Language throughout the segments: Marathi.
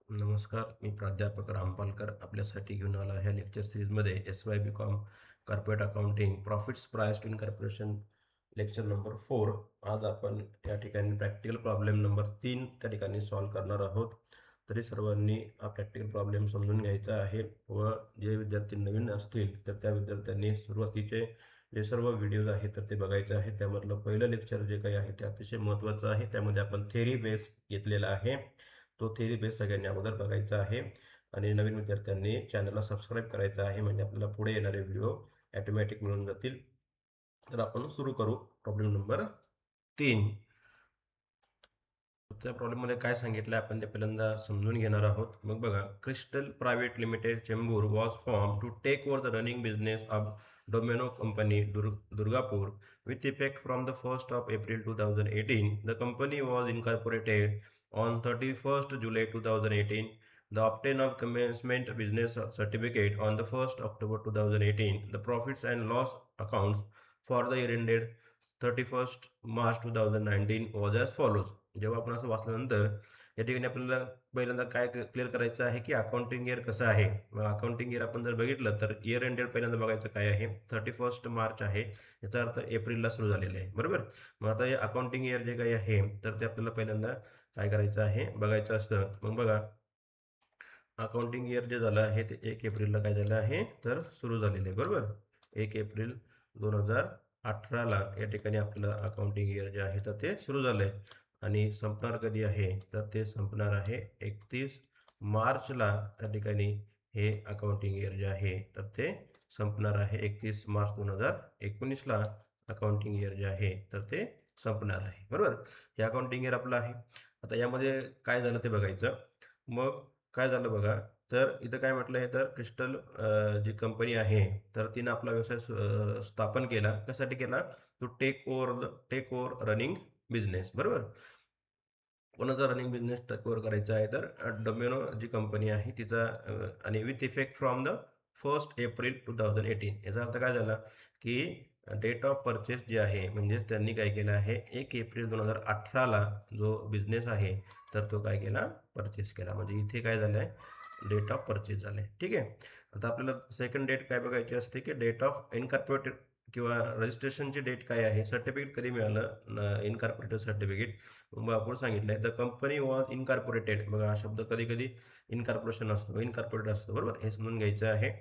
नमस्कार, मी प्राध्यापक रामपालकर आपल्यासाठी घेऊन आला ह्या लेक्चर सिरीजमध्ये SY BCom corporate accounting profits प्रायस टू इनकॉर्पोरेशन लेक्चर नंबर 4. आज आपण या ठिकाणी प्रॅक्टिकल प्रॉब्लेम नंबर 3 त्या ठिकाणी सॉल्व्ह करणार आहोत. तरी सर्वांनी हा प्रॅक्टिकल प्रॉब्लेम समजून घ्यायचा आहे व जे विद्यार्थी नवीन असतील तर त्या विद्यार्थ्यांनी सुरुवातीचे जे सर्व व्हिडिओज आहेत तर ते बघायचे आहे. त्यामधलं पहिलं लेक्चर जे काही आहे ते अतिशय महत्त्वाचं आहे. त्यामध्ये आपण थेरी बेस घेतलेला आहे. तो थेरी बेस सगळ्यांनी अगोदर बघायचा आहे आणि नवीन विद्यार्थ्यांनी चॅनलला सबस्क्राईब करायचं आहे, म्हणजे आपल्याला पुढे येणारे व्हिडिओ ऑटोमॅटिक मिळून जातील. तर आपण सुरू करू प्रॉब्लेम नंबर 3. त्या प्रॉब्लेममध्ये काय सांगितलं आपण ते पहिल्यांदा समजून घेणार आहोत. मग बघा, crystal private limited Chembur was form to take over the running business of डोमेनो company Durgapur with effect from the 1st of April 2018. The company was incorporated on 31st July 2018. The obtain of commencement business certificate on the 1st October 2018. The profits and loss accounts for the year ended 31st March 2019 was as follows. जेव्हा आपण असं वाचल्यानंतर या ठिकाणी आपल्याला पहिल्यांदा काय क्लिअर करायचं आहे की अकाउंटिंग इयर कसं आहे. मग अकाउंटिंग इयर आपण जर बघितलं तर इयर एंडेड पहिल्यांदा बघायचं काय आहे. 31 मार्च आहे, याचा अर्थ एप्रिलला सुरू झालेलं आहे, बरोबर. मग आता हे अकाउंटिंग इयर जे काही आहे तर ते आपल्याला पहिल्यांदा काय करायचं आहे, बघायचं असतं. मग बघा, अकाउंटिंग इयर जे झालं आहे ते 1 एप्रिलला काय झालं आहे तर सुरू झालेलं आहे, बरोबर. 1 एप्रिल 2018ला या ठिकाणी आपल्याला अकाउंटिंग इयर जे आहे तर ते सुरू झालं आहे. आणि संपणार कधी आहे तर ते संपणार आहे 31 मार्चला. त्या ठिकाणी हे अकाउंटिंग इयर जे आहे तर ते संपणार आहे 31 मार्च 2019ला. अकाउंटिंग इयर जे आहे तर ते संपणार आहे, बरोबर. हे अकाउंटिंग इयर आपलं आहे. आता यामध्ये काय झालं ते बघायचं. मग काय झालं बघा, तर इथं काय म्हटलं आहे तर क्रिस्टल जी कंपनी आहे तर तिनं आपला व्यवसाय स्थापन केला. कशासाठी केला, to take over running business, बरोबर. कोणाचा रनिंग बिझनेस टेक ओव्हर करायचा आहे तर डोमेनो जी कंपनी आहे तिचा, आणि with effect from the 1 April 2018. याचा अर्थ काय झाला की डेट ऑफ परचेस जे आहे, म्हणजेच त्यांनी काय केलं आहे 1 एप्रिल 2018ला जो बिझनेस आहे तर तो काय केला, परचेस केला. म्हणजे इथे काय झालं आहे, डेट ऑफ परचेस झालं आहे, ठीक आहे. आता आपल्याला सेकंड डेट काय बघायची असते की डेट ऑफ इनकॉर्पोरेटेड किंवा रजिस्ट्रेशनची डेट काय आहे, सर्टिफिकेट कधी मिळालं इनकॉर्पोरेटेड सर्टिफिकेट. मग आपण सांगितलंय द कंपनी वॉज इनकॉर्पोरेटेड. बघा, हा शब्द कधी कधी इनकॉर्पोरेशन असतो, इनकॉर्पोरेटेड असतो, बरोबर. हे समजून घ्यायचं आहे.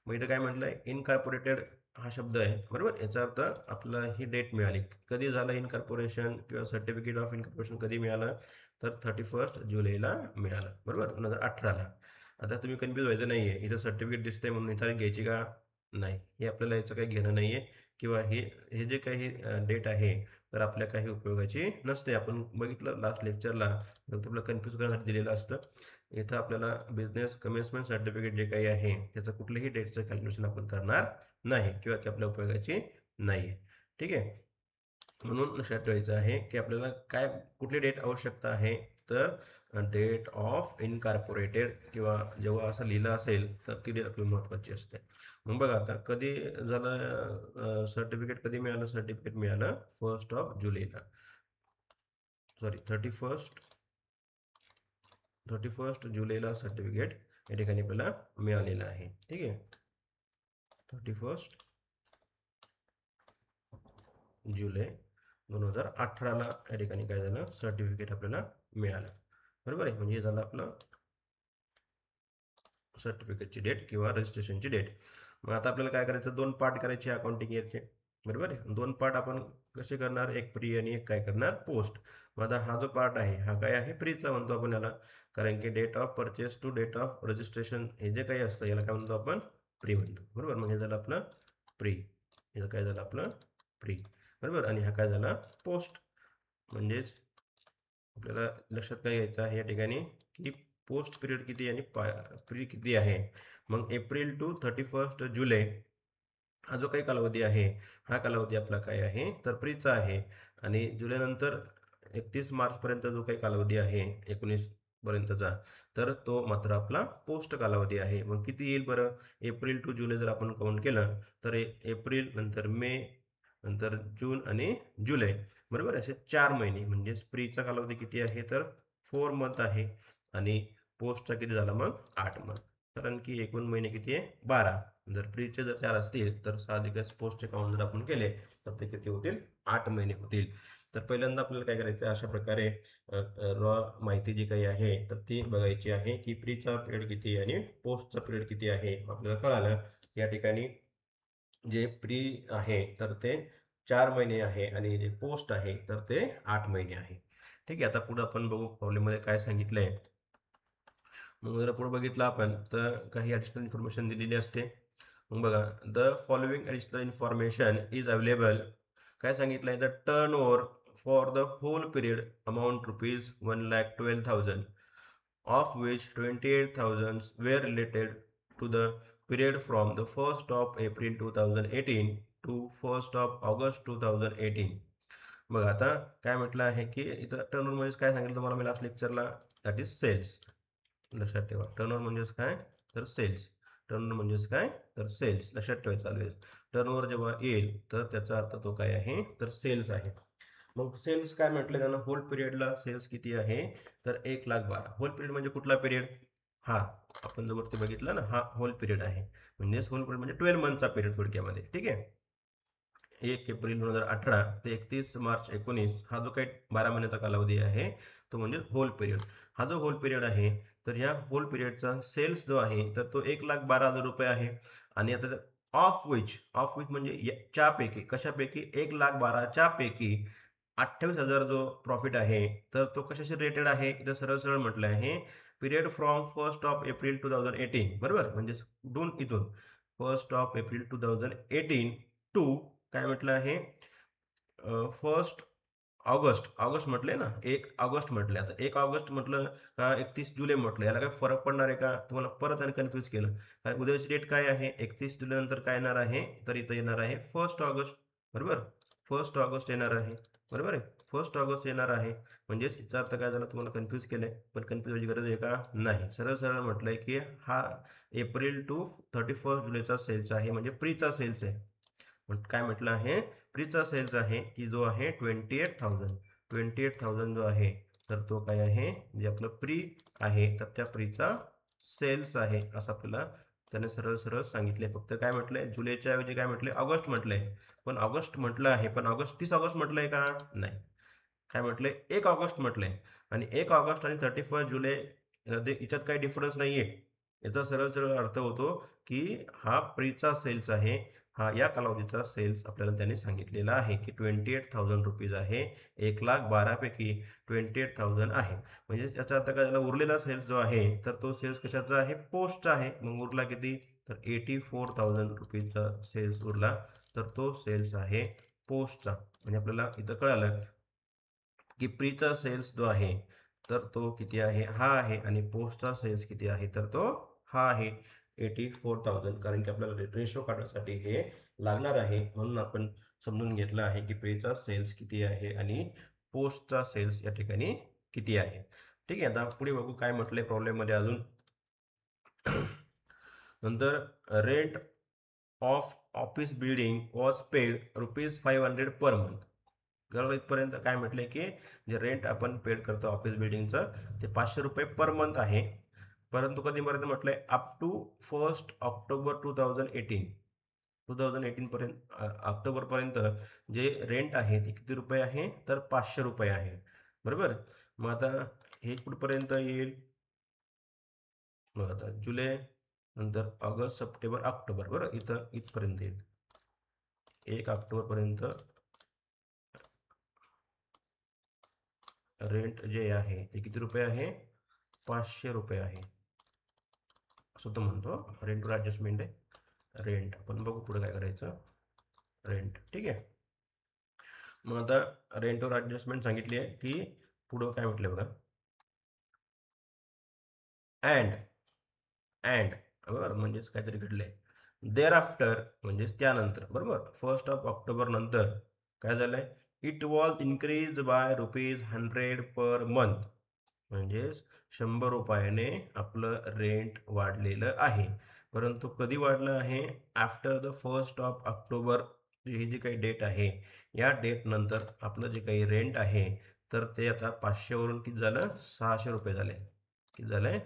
मग इथं काय म्हटलंय, इनकॉर्पोरेटेड हा शब्द आहे, बरोबर. याचा अर्थ आपल्याला ही डेट मिळाली. कधी झालं इनकॉर्पोरेशन किंवा सर्टिफिकेट ऑफ इनकॉर्पोरेशन कधी मिळालं तर 31 जुलैला मिळालं, बरोबर, 2018ला. आता तुम्ही कन्फ्यूज व्हायचं नाहीये, इथं सर्टिफिकेट दिसतंय म्हणून ही तारीख घ्यायची का, नाही. हे आपल्याला याचं काही घेणं नाहीये, किंवा हे हे जे काही डेट आहे तर आपल्या काही उपयोगाची नसते. आपण बघितलं लास्ट लेक्चरला, फक्त आपल्याला कन्फ्यूज करण्यासाठी दिलेलं असतं. इथं आपल्याला बिझनेस कमेन्समेंट सर्टिफिकेट जे काही आहे त्याचं कुठल्याही डेटचं कॅल्क्युलेशन आपण करणार नाही, किंवा ते आपल्या उपयोगाची नाही आहे, ठीक आहे. म्हणून लक्षात ठेवायचं आहे की आपल्याला काय कुठली डेट आवश्यकता आहे तर डेट ऑफ इनकॉर्पोरेटेड, किंवा जेव्हा असं लिहिलं असेल तर ती डेट आपली महत्त्वाची असते. मग बघा, आता कधी झालं सर्टिफिकेट, कधी मिळालं सर्टिफिकेट, मिळालं 1 ऑफ जुलैला, सॉरी 31 जुलैला सर्टिफिकेट या ठिकाणी आपल्याला मिळालेलं आहे, ठीक आहे. 31 जुलै 2018ला या ठिकाणी काय झालं, सर्टिफिकेट आपल्याला मिळालं, बरोबर आहे. म्हणजे झालं आपलं सर्टिफिकेटची डेट किंवा रजिस्ट्रेशनची डेट. मग आता आपल्याला काय करायचं, दोन पार्ट करायचे अकाउंटिंग इयरचे, बरोबर आहे. दोन पार्ट आपण कसे करणार, एक प्री आणि एक काय करणार, पोस्ट. मग आता हा जो पार्ट आहे हा काय आहे, प्रीचा म्हणतो आपण याला, कारण की date of purchase to date of registration हे जे काही असतं याला काय म्हणतो आपण, प्री म्हणतो, बरोबर. म्हणजे झालं आपलं प्री, हे काय झालं आपलं प्री, बरोबर. आणि हा काय झाला पोस्ट. म्हणजेच आपल्याला लक्षात काय घ्यायचं आहे या ठिकाणी की पोस्ट पिरियड किती आणि प्री किती आहे. मग एप्रिल टू 31 जुलै हा जो काही कालावधी आहे हा कालावधी आपला काय आहे तर प्रीचा आहे. आणि जुलै नंतर 31 मार्च पर्यंत जो काही कालावधी आहे 19 पर्यंतचा, तर तो मात्र आपला पोस्ट कालावधी आहे. मग किती येईल बरं, एप्रिल टू जुलै जर आपण काउंट केलं तर एप्रिल, नंतर मे, नंतर जून आणि जुलै, बरोबर. असे 4 महिने. म्हणजे स्प्रीचा कालावधी किती आहे तर 4 मंथ आहे. आणि पोस्टचा किती झाला मग 8 मंथ. कारण की एकूण महिने किती आहे 12. जर प्रीचे जर 4 असतील तर साहजिकच पोस्टचे काउंट जर आपण केले तर ते किती होतील 8 महिने होतील. तर पहिल्यांदा आपल्याला काय करायचं अशा प्रकारे रॉ माहिती जी काही आहे तर ती बघायची आहे की प्रीचा पिरियड किती आणि पोस्टचा पिरियड किती आहे. आपल्याला कळालं या ठिकाणी जे प्री आहे तर ते 4 महिने आहे आणि जे पोस्ट आहे तर ते 8 महिने आहे. ठीक आहे, आता पुढे आपण बघू प्रॉब्लेम मध्ये काय सांगितलंय. मग जर पुढे बघितलं आपण तर काही ॲडिशनल इन्फॉर्मेशन दिलेली असते. मग बघा, the following additional information is available. काय सांगितलंय, the turnover for the whole period amount rupees 1,12,000 of which 28,000 were related to the period from the 1st of April 2018 to 1st of August 2018. बघा आता काय म्हटलं आहे की इथं टर्नओव्हर म्हणजे काय सांगितलं तुम्हाला मी लास्ट लेक्चरला, दॅट इज सेल्स. लक्षात ठेवा, टर्नओव्हर म्हणजेच काय तर सेल्स. टर्नओव्हर म्हणजेच काय तर सेल्स, लक्षात ठेवायचं ऑलवेज. टर्नओव्हर जेव्हा येईल तर त्याचा अर्थ तो काय आहे तर सेल्स आहे. मग सेल्स काय म्हटलं त्यानं, होल पिरियडला सेल्स किती आहे तर 1,12,000. होल पिरियड म्हणजे कुठला पिरियड, हा आपण जो वरती बघितला ना हा होल पिरियड आहे. म्हणजेच होल पिरियड म्हणजे 12 मंथचा पिरियड थोडक्यामध्ये. ठीक आहे, 1 एप्रिल 2018 ते 31 मार्च 19 हा जो काही 12 महिन्याचा कालावधी आहे तो म्हणजे होल पिरियड. हा जो होल पिरियड आहे तर या होल पिरियडचा सेल्स जो आहे तर तो 1,12,000 रुपये आहे. आणि आता ऑफ विच म्हणजे पैकी कशापैकी 1,12,000 पैकी 28,000 जो प्रॉफिट आहे तर तो कशाशी रिलेटेड आहे, इथं सरळ सरळ म्हटलं आहे period from 1st of April 2018. बरोबर, म्हणजे इथून 1st ऑफ एप्रिल 2018 टू काय म्हटलं आहे 1st ऑगस्ट. ऑगस्ट म्हटलंय ना, 1 ऑगस्ट म्हटलं. आता 1 ऑगस्ट म्हटलं का 31 जुलै म्हटलं, याला काय फरक पडणार आहे का तुम्हाला, परत आणि कन्फ्युज केलं. कारण उद्याची डेट काय आहे 31 जुलै नंतर काय येणार आहे तर इथं येणार आहे 1st ऑगस्ट. बरोबर, 1st ऑगस्ट येणार आहे. बरोबर आहे, 1st ऑगस्ट येणार आहे. म्हणजेच याचा अर्थ काय झाला, तुम्हाला कन्फ्युज केलंय पण कन्फ्युज व्हायची गरज आहे का नाही. सरळ सरळ म्हटलंय की हा एप्रिल टू 31 जुलैचा सेल्स आहे म्हणजे प्रीचा सेल्स आहे. काय म्हटलं आहे प्रीचा सेल्स आहे की जो आहे 28,000 जो आहे तर तो काय आहे जे आपलं प्री आहे तर त्या प्रीचा सेल्स आहे असं आपल्याला त्याने सरळ सरळ सांगितले. फक्त काय म्हटलंय जुलैच्या ऐवजी काय म्हटलंय ऑगस्ट म्हटलंय. पण ऑगस्ट म्हटलं आहे पण ऑगस्ट 30 ऑगस्ट म्हटलंय का नाही. काय म्हटलंय 1 ऑगस्ट म्हटलंय. आणि 1 ऑगस्ट आणि 31 जुलै याच्यात काही डिफरन्स नाहीये. याचा सरळ सरळ अर्थ होतो की हा प्रीचा सेल्स आहे. हा या कालावधीचा सेल्स आपल्याला त्यांनी सांगितलेला आहे की 28,000 रुपीज आहे. 1,12,000 पैकी 28,000 आहे. म्हणजे याचा अर्थ काय झाला, उरलेला सेल्स जो आहे तर तो सेल्स कशाचा आहे पोस्टचा आहे. मग उरला किती तर 84,000 रुपीजचा सेल्स उरला तर तो सेल्स आहे पोस्टचा. म्हणजे आपल्याला इथं कळालं की प्रीचा सेल्स जो आहे तर तो किती आहे हा आहे आणि पोस्टचा सेल्स किती आहे तर तो हा आहे 84,000. कारण की आपल्याला रेशो काढण्यासाठी हे लागणार आहे म्हणून आपण समजून घेतलं आहे की प्रीचा सेल्स किती आहे आणि पोस्टचा सेल्स या ठिकाणी किती आहे. ठीक आहे, आता पुढे बघू काय म्हटलंय प्रॉब्लेम मध्ये अजून. नंतर rent of office building was paid ₹500 per month. इथपर्यंत काय म्हटलंय की जे रेंट आपण पेड करतो ऑफिस बिल्डिंगचं ते ₹500 पर मंथ आहे. परंतु कधीपर्यंत म्हटलंय अप टू 1 ऑक्टोबर 2018. 2018 पर्यंत ऑक्टोबर पर्यंत जे रेंट आहे ते किती रुपये आहे तर ₹500 आहे. बरोबर, मग आता हे कुठपर्यंत येईल, मग आता जुलै नंतर ऑगस्ट सप्टेंबर ऑक्टोबर, बरोबर इथं इथपर्यंत येईल. 1 ऑक्टोबर पर्यंत रेंट जे आहे ते किती रुपये आहे ₹500 आहे असं तो म्हणतो. रेंटवर ऍडजस्टमेंट आहे, रेंट आपण बघू पुढे काय करायचं. रेंट ठीक आहे. मग आता रेंटवर ऍडजस्टमेंट सांगितली आहे की पुढं काय म्हटलंय बघा, अँड अँड बरोबर म्हणजेच काहीतरी घडलंय. देअर आफ्टर म्हणजेच त्यानंतर, बरोबर 1 ऑक्टोबर नंतर काय झालंय it was increase by ₹100 per month. म्हणजेच 100 रुपयाने आपलं रेंट वाढलेलं आहे. परंतु कधी वाढलं आहे आफ्टर द 1 ऑक्टोबर, ही जी काही डेट आहे या डेट नंतर आपलं जे काही रेंट आहे तर ते आता 500 वरून किती झालं ₹600 झाले. किती झालंय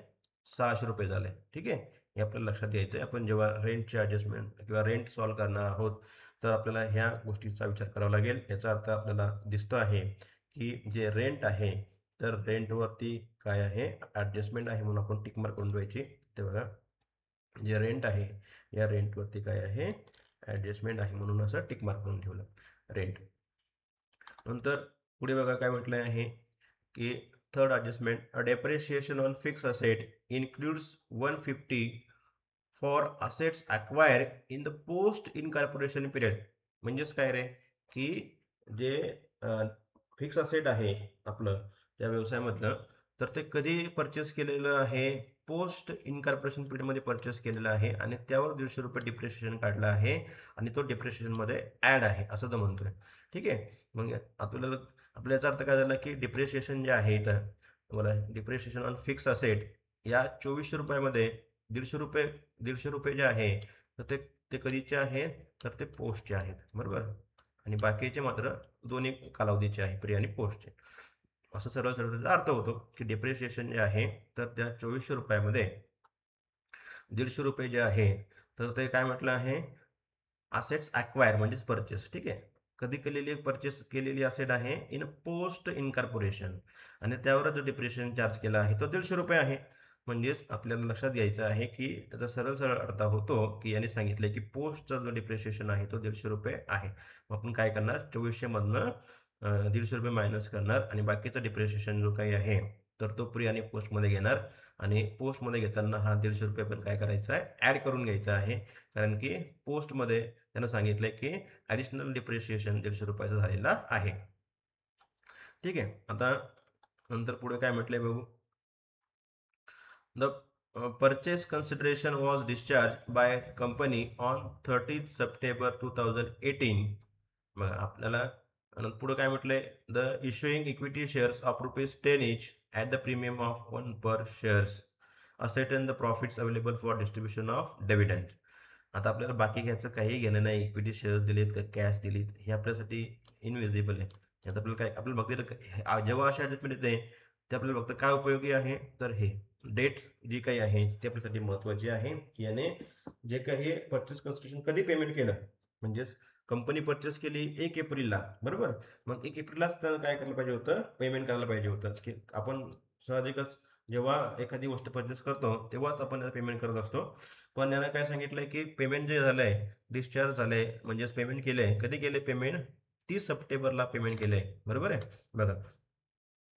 ₹600 झाले. ठीक आहे, हे आपल्याला लक्षात घ्यायचं आहे. आपण जेव्हा रेंटची ॲडजस्टमेंट किंवा रेंट सॉल्व्ह करणार आहोत, तर आपल्याला ह्या गोष्टीचा विचार करावा लागेल. याचा अर्थ आपल्याला दिसतो आहे की जे रेंट आहे, तर रेंटवरती काय आहे, ॲडजस्टमेंट आहे म्हणून आपण टिक मार्क करून ठेवायची. ते बघा, जे रेंट आहे, या रेंटवरती काय आहे, ॲडजस्टमेंट आहे म्हणून असं टिक मार्क करून ठेवलं रेंट. नंतर पुढे बघा काय म्हटलं आहे की third adjustment, a depreciation on fix asset includes 150 for assets acquire in the post incorporation period. म्हणजेच काय रे, की जे फिक्स असेट आहे आपलं त्या व्यवसायामधलं, तर ते कधी परचेस केलेलं आहे, पोस्ट इनकॉर्पोरेशन पिरियडमध्ये परचेस केलेलं आहे आणि त्यावर ₹150 डिप्रिशिएशन काढलं आहे आणि तो डिप्रिशिएशनमध्ये ॲड आहे असं तो म्हणतोय. ठीक आहे, मग आपल्याला आपल्या याचा अर्थ काय झाला की डिप्रिशिएशन जे आहे इथं तुम्हाला डिप्रिशिएशन ऑन फिक्स असेट या ₹2400 ₹150 जे आहे, तर ते कधीचे आहेत, तर ते पोस्टचे आहेत, बरोबर. आणि बाकीचे मात्र दोन्ही कालावधीचे आहे, प्री आणि पोस्टचे. असं सरळ सरळ त्याचा अर्थ होतो की डिप्रिशिएशन जे आहे, तर त्या ₹2400 ₹150 जे आहे, तर ते काय म्हटलं आहे, असेट्स अक्वायर म्हणजेच परचेस. ठीक आहे, कधी केलेली परचेस केलेली असेट आहे इन पोस्ट इनकॉर्पोरेशन आणि त्यावर जो डिप्रिशिएशन चार्ज केला आहे तो ₹150 आहे. म्हणजेच आपल्याला लक्षात घ्यायचं आहे की त्याचा सरळ सरळ अर्थ होतो की याने सांगितले की पोस्टचा जो डिप्रिशिएशन आहे तो ₹150 आहे. मग आपण काय करणार, 2400 मधनं ₹150 मायनस करणार आणि बाकीचा डिप्रिशिएशन जो काही आहे, तर तो प्री आणि पोस्टमध्ये घेणार आणि पोस्टमध्ये घेताना हा ₹150 पण काय करायचा आहे, ॲड करून घ्यायचा आहे. कारण की पोस्टमध्ये त्यानं सांगितलंय की ॲडिशनल डिप्रिशिएशन ₹150 झालेला आहे. ठीक आहे, आता नंतर पुढे काय म्हटलंय बघू. The purchase consideration was discharged by company on 30th September 2018. बघा आपल्याला पुढे काय म्हटलंय, the issuing equity shares of ₹10 each at the premium of 1 per shares ascertain the profits available for distribution of dividend. आता आपल्याला बाकी घ्यायचं काही घेणं नाही, इक्विटी शेअर दिलेत का कॅश दिलीत हे आपल्यासाठी इनविजिबल आहे. यात आपल्याला काय, आपल्याला फक्त जेव्हा अशा ॲडजस्टमेंट येते ते आपल्याला फक्त काय उपयोगी आहे, तर हे डेट जी काही आहे ते आपल्यासाठी महत्वाची आहे. याने जे काही परचेस कन्सिडरेशन कधी पेमेंट केलं, म्हणजेच कंपनी परचेस केली 1 एप्रिलला, बरोबर. मग 1 एप्रिललाच त्याला काय करायला पाहिजे होतं, पेमेंट करायला पाहिजे होतं. की आपण साहजिकच जेव्हा एखादी गोष्ट परचेस करतो तेव्हाच आपण त्याला पेमेंट करत असतो. पण यानं काय सांगितलंय की पेमेंट जे झालंय, डिस्चार्ज झालंय, म्हणजेच पेमेंट केलंय, कधी केलंय पेमेंट, 30 सप्टेंबरला पेमेंट केलंय, बरोबर आहे. बघा,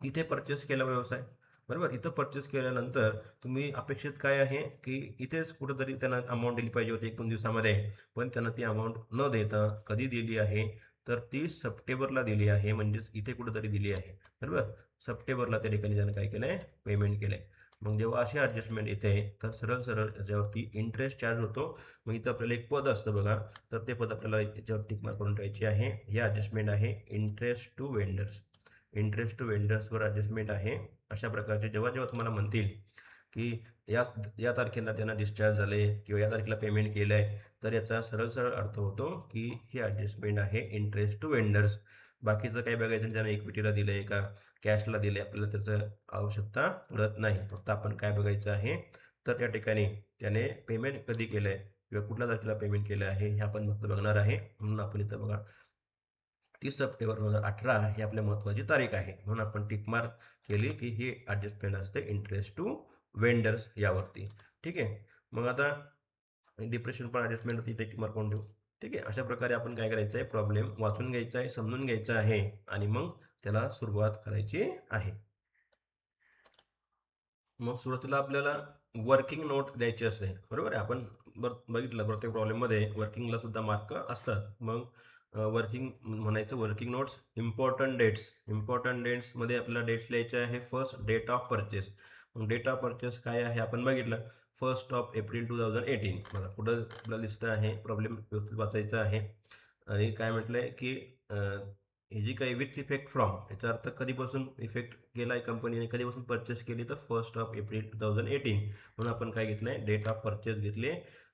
इथे परचेस केला व्यवसाय, बरोबर. इथं परचेस केल्यानंतर तुम्ही अपेक्षित काय आहे की इथेच कुठंतरी त्यांना अमाऊंट दिली पाहिजे होती 1-2 दिवसामध्ये, पण त्यांना ती अमाऊंट न देता कधी दिली आहे, तर 30 सप्टेंबरला दिली आहे. म्हणजेच इथे कुठंतरी दिली आहे, बरोबर. सप्टेंबरला त्या ठिकाणी त्यानं काय केलंय, पेमेंट केलंय. मग जेव्हा अशी ॲडजस्टमेंट येते तर सरळ सरळ याच्यावरती इंटरेस्ट चार्ज होतो. मग इथं आपल्याला एक पद असतं बघा, तर ते पद आपल्याला याच्यावर टिक मार्क करून ठेवायचे आहे. ही ॲडजस्टमेंट आहे interest to vendors. Interest to वेंडर्सवर ॲडजस्टमेंट आहे. अशा प्रकारचे जेव्हा जेव्हा तुम्हाला म्हणतील की या या तारखेला त्यांना डिस्चार्ज झाले किंवा या तारखेला पेमेंट केलंय, तर याचा सरळ सरळ अर्थ होतो की ही ॲडजस्टमेंट आहे इंटरेस्ट टू वेंडर्स. बाकीचं काही बघायचं, ज्यांना इक्विटीला दिलंय का कॅशला दिलंय, आपल्याला त्याचं आवश्यकता पडत नाही. फक्त आपण काय बघायचं आहे, तर त्या ठिकाणी त्याने पेमेंट कधी केलंय किंवा कुठल्या तारखेला पेमेंट केलं आहे हे आपण फक्त बघणार आहे. म्हणून आपण इथं बघा 30 सप्टेंबर 2018 ही आपल्या महत्वाची तारीख आहे, म्हणून आपण टिक मार्क केली की ही ॲडजस्टमेंट असते इंटरेस्ट टू वेंडर्स यावरती. ठीक आहे, मग आता डिप्रेशन पण ॲडजस्टमेंट होती, टिक मार्क करून ठेवू. ठीक आहे, अशा प्रकारे आपण काय करायचं आहे, प्रॉब्लेम वाचून घ्यायचा आहे, समजून घ्यायचा आहे आणि मग त्याला सुरुवात करायची आहे. मग सुरुवातीला आपल्याला वर्किंग नोट द्यायची असते, बरोबर आहे. आपण बघितलं प्रत्येक प्रॉब्लेममध्ये वर्किंगला सुद्धा मार्क असतात. मग वर्किंग म्हणायचं, वर्किंग नोट्स, इम्पॉर्टंट डेट्समध्ये आपल्याला डेट्स लिहायचे आहे. First, date of purchase. मग डेट ऑफ परचेस काय आहे आपण बघितलं, 1 एप्रिल 2018. बघा पुढं आपल्याला लिस्ट आहे, प्रॉब्लेम व्यवस्थित वाचायचा आहे. आणि काय म्हटलंय की ही जी काही विथ इफेक्ट फ्रॉम, याचा अर्थ कधीपासून इफेक्ट केलाय कंपनीने, कधीपासून परचेस केली, तर 1 एप्रिल 2018. म्हणून आपण काय घेतलंय, डेट ऑफ परचेस घेतली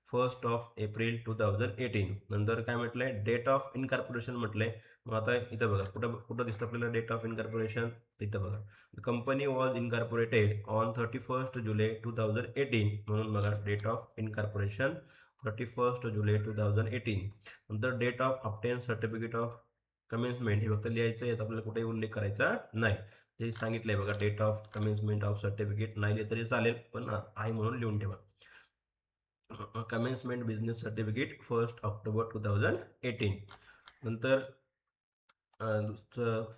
1 एप्रिल 2018. नंतर काय म्हटलंय, डेट ऑफ इनकॉर्पोरेशन म्हटलंय. मग आता इथं बघा, कुठं कुठं दिसतं आपल्याला डेट ऑफ इनकॉर्पोरेशन, तिथं बघा, कंपनी वॉज इनकॉर्पोरेटेड ऑन 31 जुलै 2018. म्हणून बघा, डेट ऑफ इनकॉर्पोरेशन 31 जुलै 2018. नंतर date of obtain certificate of commencement हे फक्त लिहायचं, याचा आपल्याला कुठेही उल्लेख करायचा नाही. ते सांगितलंय बघा, date of commencement of certificate नाही लिहिलं तरी चालेल, पण आहे म्हणून लिहून ठेवा. Commencement business certificate 1 October 2018. नंतर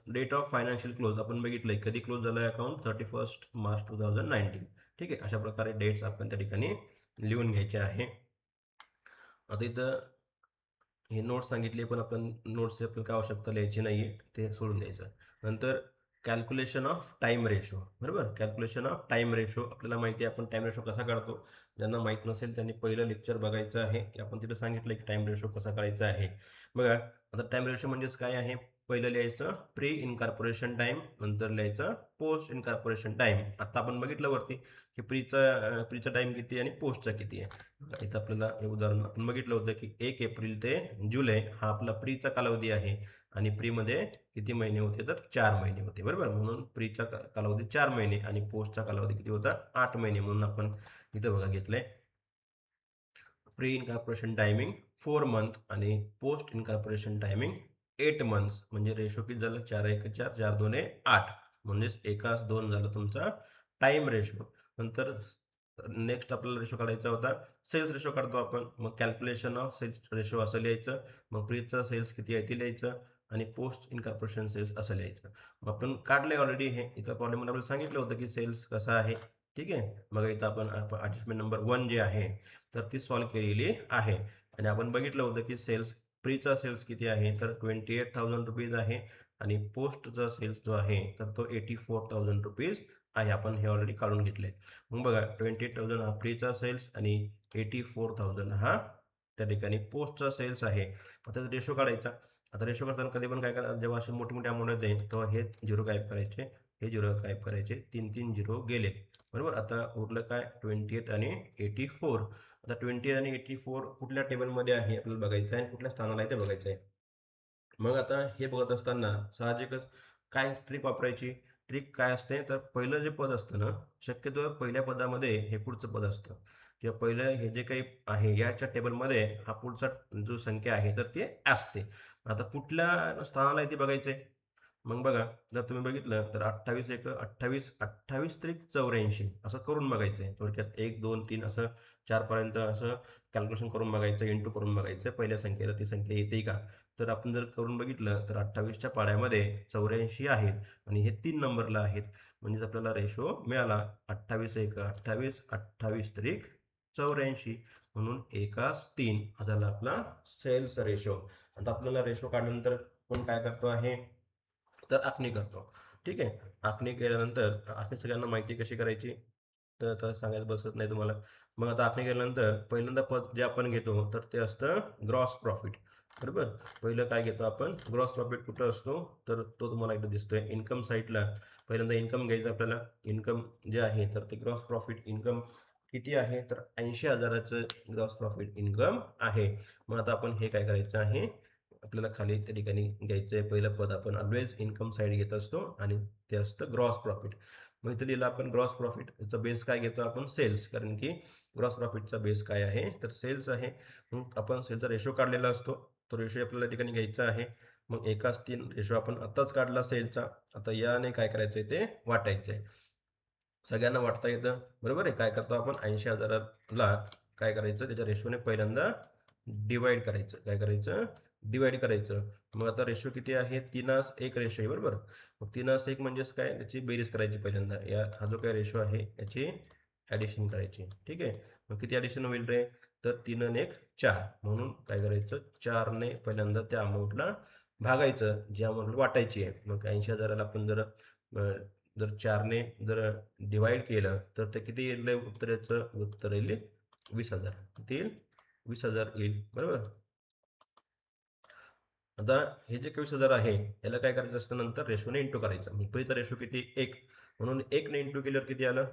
डेट ऑफ फायनान्शियल क्लोज आपण बघितलंय, कधी क्लोज झालं अकाउंट, 31 मार्च 2019. ठीक आहे, अशा प्रकारे डेट्स आपण त्या ठिकाणी लिहून घ्यायचे आहे. आता इथं हे नोट्स सांगितले, पण आपण नोट्सची आपल्याला काय आवश्यकता लिहायची नाहीये, ते सोडून द्यायचं. नंतर कॅल्क्युलेशन ऑफ टाइम रेशो, बरोबर, कॅल्क्युलेशन ऑफ टाइम रेशो आपल्याला माहिती आहे, आपण टाइम रेशो कसा काढतो. ज्यांना माहित नसेल त्यांनी पहिलं लेक्चर बघायचं आहे, की आपण तिथे सांगितलं की टाइम रेशो कसा काढायचा आहे. बघा, आता टाइम रेशो म्हणजेच काय आहे, पहिलं लिहायचं प्री इनकॉर्पोरेशन टाइम, नंतर लिहायचं पोस्ट इनकॉर्पोरेशन टाइम. आता आपण बघितलं वरती की प्रीचा टाइम किती आणि पोस्टचा किती आहे. इथं आपल्याला हे उदाहरण आपण बघितलं होतं की 1 एप्रिल ते जुलै हा आपला प्रीचा कालावधी आहे, आणि प्रीमध्ये किती महिने होते, तर 4 महिने होते, बरोबर. म्हणून प्रीचा कालावधी 4 महिने आणि पोस्टचा कालावधी किती होता, 8 महिने. म्हणून आपण इथं बघा घेतलंय प्री इनकॉर्पोरेशन टायमिंग 4 मंथ आणि पोस्ट इनकॉर्पोरेशन टायमिंग 8 मंथ्स. म्हणजे रेशो किती झालं, 4 1 4, 4 2 8, म्हणजेच एकास 2 झालं तुमचा टाइम रेशो. नंतर नेक्स्ट आपल्याला रेशो काढायचा होता सेल्स रेशो काढतो आपण. मग कॅल्क्युलेशन ऑफ सेल्स रेशो असं लिहायचं, मग प्रीचं सेल्स किती आहे ते लिहायचं, आणि पोस्ट इनकॉर्पोरेशन सेल्स असं लिहायचं. मग आपण काढले ऑलरेडी हे, इथं प्रॉब्लेम आपल्याला सांगितलं होतं की सेल्स कसा आहे. ठीक आहे, मग इथं आपण अडजस्टमेंट नंबर 1 जे आहे तर ती सॉल्व्ह केलेली आहे. आणि आपण बघितलं होतं की सेल्स, प्रीचा सेल्स किती आहे, तर 28,000 रुपीज आहे, आणि पोस्टचा सेल्स जो आहे तर तो 84,000 रुपीज आहे. आपण हे ऑलरेडी काढून घेतले. मग बघा, 28,000 हा प्रीचा सेल्स आणि 84,000 हा त्या ठिकाणी पोस्टचा सेल्स आहे. आता रेशो काढायचा. आता रेशो करताना कधी पण काय करा, जेव्हा अशी मोठी मोठी अमाऊंट येते तेव्हा हे झिरो गायब करायचे, हे झिरो गायब करायचे, 3 झिरो गेले, बरोबर. आता उरलं काय, 28 आणि 84. आता 20 आणि 84 कुठल्या टेबलमध्ये आहे आपल्याला बघायचं आहे, आणि कुठल्या स्थानाला आहे ते बघायचं आहे. मग आता हे बघत असताना साहजिकच काय ट्रिक वापरायची. ट्रिक काय असते, तर पहिलं जे पद असतं ना, शक्यतो पहिल्या पदामध्ये हे पुढचं पद असतं, किंवा पहिलं हे जे काही आहे याच्या टेबलमध्ये हा पुढचा जो संख्या आहे तर ते असते. आता कुठल्या स्थानाला आहे ते बघायचंय. मग बघा, जर तुम्ही बघितलं तर 28 एक 28 28 त्रिक 84 असं करून बघायचंय. थोडक्यात 1 2 3 असं 4 पर्यंत असं कॅल्क्युलेशन करून बघायचं, इंटू करून बघायचं पहिल्या संख्येला ती संख्या येते का. तर आपण जर करून बघितलं तर 28च्या पाड्यामध्ये 84 आहेत, आणि हे 3 नंबरला आहेत. म्हणजेच आपल्याला रेशो मिळाला 28 एक 28, 28 त्रिक 84, म्हणून एकास 3 हा झाला आपला सेल्स रेशो. आता आपल्याला रेशो काढल्यानंतर आपण काय करतो आहे, तर आखणी करतो. ठीक आहे, आखणी केल्यानंतर आखणी सगळ्यांना माहिती कशी करायची, तर आता सांगायचं बसत नाही तुम्हाला. मग आता आखणी केल्यानंतर पहिल्यांदा पद जे आपण घेतो तर ते असतं ग्रॉस प्रॉफिट, बरोबर. पहिलं काय घेतो आपण, ग्रॉस प्रॉफिट कुठं असतो, तर तो तुम्हाला इथं दिसतोय इन्कम साईडला. पहिल्यांदा इन्कम घ्यायचं आपल्याला. इन्कम जे आहे तर ते ग्रॉस प्रॉफिट इन्कम किती आहे, तर 80,000चं ग्रॉस प्रॉफिट इन्कम आहे. मग आता आपण हे काय करायचं आहे, आपल्याला खाली त्या ठिकाणी घ्यायचंय. पहिलं पद आपण ऑलवेज इन्कम साईड घेत असतो, आणि ते असतं ग्रॉस प्रॉफिट. मग इथं लिहिलं आपण ग्रॉस प्रॉफिट, याचा बेस काय घेतो आपण, सेल्स, कारण की ग्रॉस प्रॉफिटचा बेस काय आहे, तर सेल्स आहे. मग आपण सेलचा रेशो काढलेला असतो, तो रेशो आपल्याला या ठिकाणी घ्यायचा आहे. मग एकाच 3 रेशो आपण आत्ताच काढला सेलचा. आता याने काय करायचंय, ते वाटायचंय. सगळ्यांना वाटता येतं, बरोबर आहे. काय करतो आपण, 80,000ला काय करायचं, त्याच्या रेशोने पहिल्यांदा डिवाइड करायचं. काय करायचं, डिवाइड करायचं. मग आता रेशो किती आहे, 3:1 रेशो आहे, बरोबर. मग 3:1 म्हणजेच काय, त्याची बेरीज करायची पहिल्यांदा. हा जो काय रेशो आहे याची ऍडिशन करायची. ठीक आहे, मग किती ऍडिशन होईल रे, तर 3 आणि 1 4. म्हणून काय करायचं, 4ने पहिल्यांदा त्या अमाऊंटला भागायचं, जी अमाऊंट वाटायची आहे. मग 80,000ला आपण जर 4ने जर डिवाइड केलं तर ते किती येईल उत्तर, याचं उत्तर येईल 20,000. किती येईल, 20,000 येईल, बरोबर. आता हे जे 21,000 आहे याला काय करायचं असतं, नंतर रेशोने इंटू करायचं. मग पहिला रेशो किती, 1, म्हणून 1ने इंटू केल्यावर किती आलं,